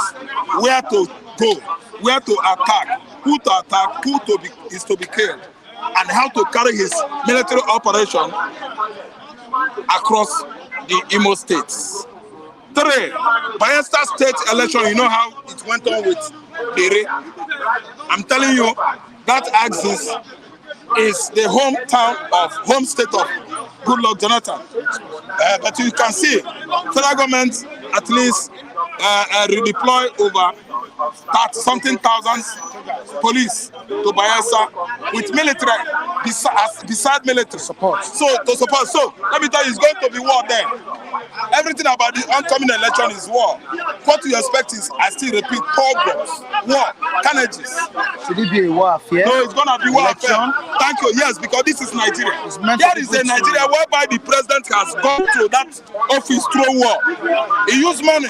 where to go, where to attack, who is to be killed, and how to carry his military operation across the Imo states. 3, Bayelsa state election, you know how it went on with Dere. I'm telling you, that axis is the home state of Goodluck Jonathan. But you can see, federal government at least redeploy over 30-something thousand police to Bayelsa with military, beside military support. So let me tell you, it's going to be war there. Everything about the oncoming election is war. What you expect is, I still repeat, pogroms, war, carnages. Should it be a war affair? No, it's gonna be war affair. Thank you. Yes, because this is Nigeria. There is a Nigeria whereby the president has gone to that office through war. He used money.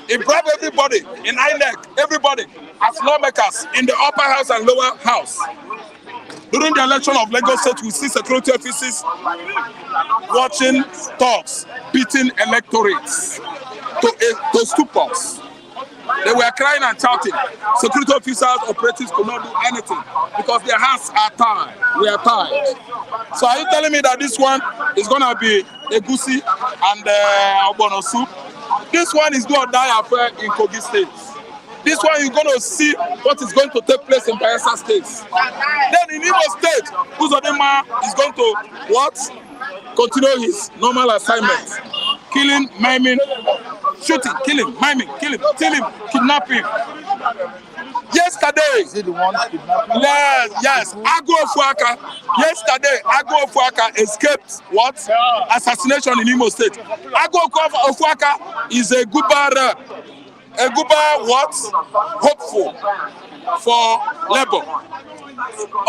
He bribed everybody in INEC, everybody as lawmakers in the upper house and lower house. During the election of Lagos State, we see security officers watching thugs beating electorates to stupors. They were crying and shouting. Security officers, operatives could not do anything because their hands are tied. We are tied. So are you telling me that this one is going to be egusi and ogbono soup? This one is going to die affair in Kogi State. This one you're going to see what is going to take place in Bayelsa State. Then in Imo State, Uzodinma is going to what? Continue his normal assignment. Killing, maiming, shooting, killing, maiming, killing, stealing, kidnapping. Yesterday, is it the one kidnapping? Yes, Agu Ofuaka. Yesterday, Agu Ofuaka escaped what? Assassination in Imo State. Agu Ofuaka is a Guba rep. A Guba what? Hopeful for Labour.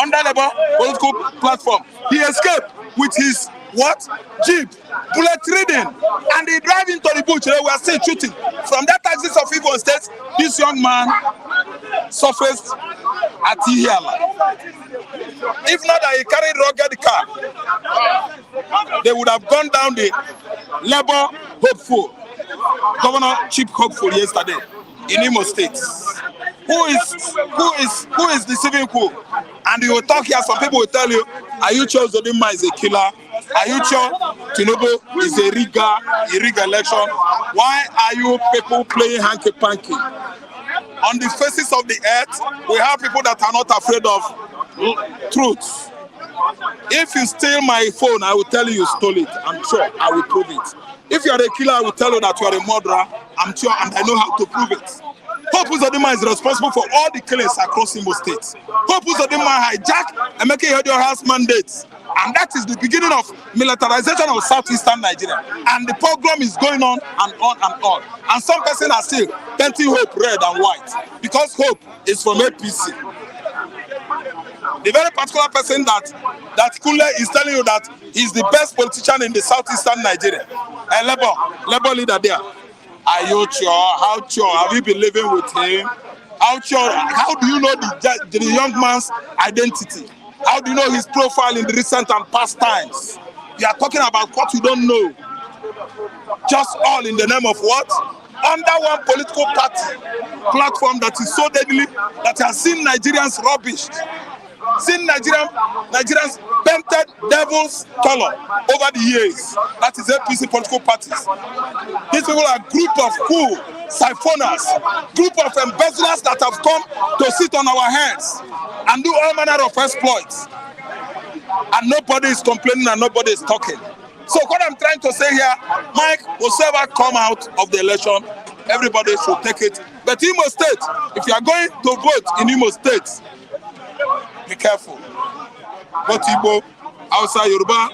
Under Labour political platform. He escaped with his what? Jeep, bullet reading, and he drive into the bush. They were still shooting. From that axis of Igbo State, this young man surfaced at Ihiala. If not that he carried rugged car, they would have gone down the Labour hopeful, Governor Chief hopeful yesterday in Imo State. Who is deceiving who? And you will talk here, some people will tell you, are you sure Uzodinma is a killer? Are you sure Tinubu is a rig election? Why are you people playing hanky-panky? On the faces of the earth, we have people that are not afraid of truth. If you steal my phone, I will tell you stole it. I'm sure I will prove it. If you are a killer, I will tell you that you are a murderer. I'm sure, and I know how to prove it. Hope Uzodinma is responsible for all the killings across Imo State. Hope Uzodinma hijacked and making your house mandates. And that is the beginning of militarization of southeastern Nigeria. And the program is going on and on and on. And some persons are still painting hope red and white because hope is from APC. The very particular person that Kule is telling you that he's the best politician in the southeastern Nigeria. And Labour leader there. Are you sure? How sure? Have you been living with him? How sure? How do you know the young man's identity? How do you know his profile in the recent and past times? You are talking about what you don't know. Just all in the name of what? Under one political party platform that is so deadly that has seen Nigerians rubbished, seen Nigerians painted devil's color over the years. That is APC political parties. These people are a group of cool siphoners, group of embezzlers that have come to sit on our heads and do all manner of exploits. And nobody is complaining and nobody is talking. So what I'm trying to say here, Mike, whoever come out of the election, everybody should take it. But Imo State, if you are going to vote in Imo State, be careful. Both Igbo, Hausa, Yoruba,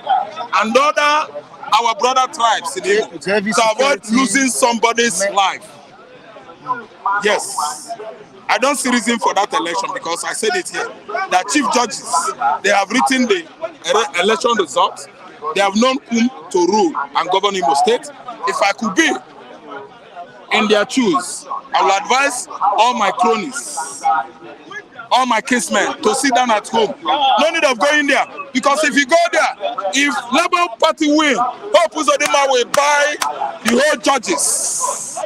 and other our brother tribes in Igbo, to avoid losing somebody's life. Yes. I don't see reason for that election because I said it here. The chief judges, they have written the election results. They have known whom to rule and govern Imo State. If I could be in their shoes, I will advise all my cronies, all my kinsmen to sit down at home. No need of going there, because if you go there, if Labour Party win, Hope Uzodinma will buy the whole judges.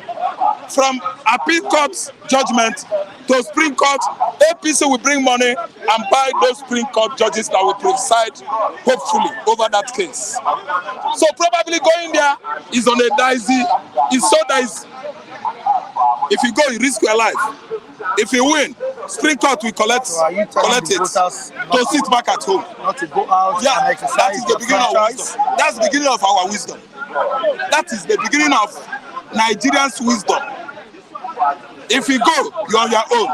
From appeal court judgment to Supreme Court, APC will bring money and buy those Supreme Court judges that will preside, hopefully, over that case. So probably going there is on a dicey, it's so dicey. If you go, you risk your life. If you win, Supreme Court will collect it to sit back at home. Not to go out and exercise. That is the beginning of wisdom. That's the beginning of our wisdom. That is the beginning of Nigerians' wisdom. If you go, you're on your own.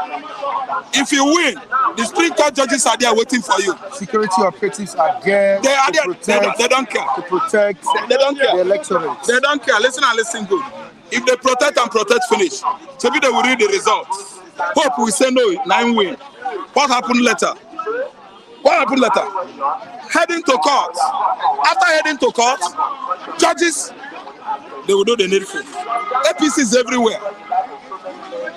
If you win, the Supreme Court judges are there waiting for you. Security operatives are there. They are there. They don't care. To protect they don't care. the electorate. They don't care. Listen and listen good. If they protect and protect finish, maybe they will read the results. Hope we say no, 9 win. What happened later? What happened later? Heading to court. After heading to court, judges, they will do the needful. APC is everywhere.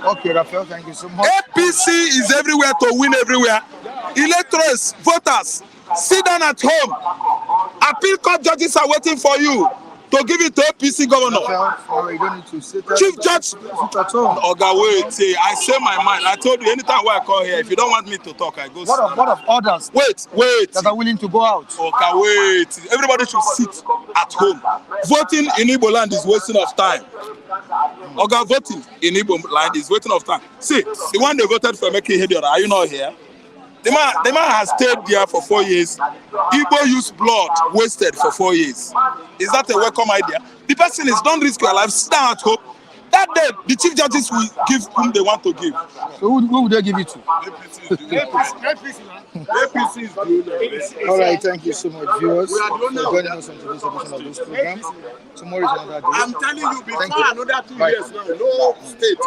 Okay, Raphael, thank you so much. APC is everywhere to win everywhere. Electors, voters, sit down at home. Appeal court judges are waiting for you to give it to APC governor. Raphael, you don't need to sit there. Chief Judge. Oga, wait, I say my mind. I told you anytime I call here, if you don't want me to talk, I go. What of others? Wait. That are willing to go out. Okay, wait. Everybody should sit at home. Voting in Igbo land is wasting of time. Oga, voting in Igbo land is wasting of time. See, the one they voted for Meki Hediora, are you not here? The man has stayed there for 4 years. Igbo use blood wasted for 4 years. Is that a welcome idea? The person is, don't risk your life, sit down at home. That day, the chief judges will give whom they want to give. So who would they give it to? APC is doing. All right, thank you so much, viewers, for joining us on today's edition of this program. Tomorrow is another day. I'm telling you, before another 2 years now, no state.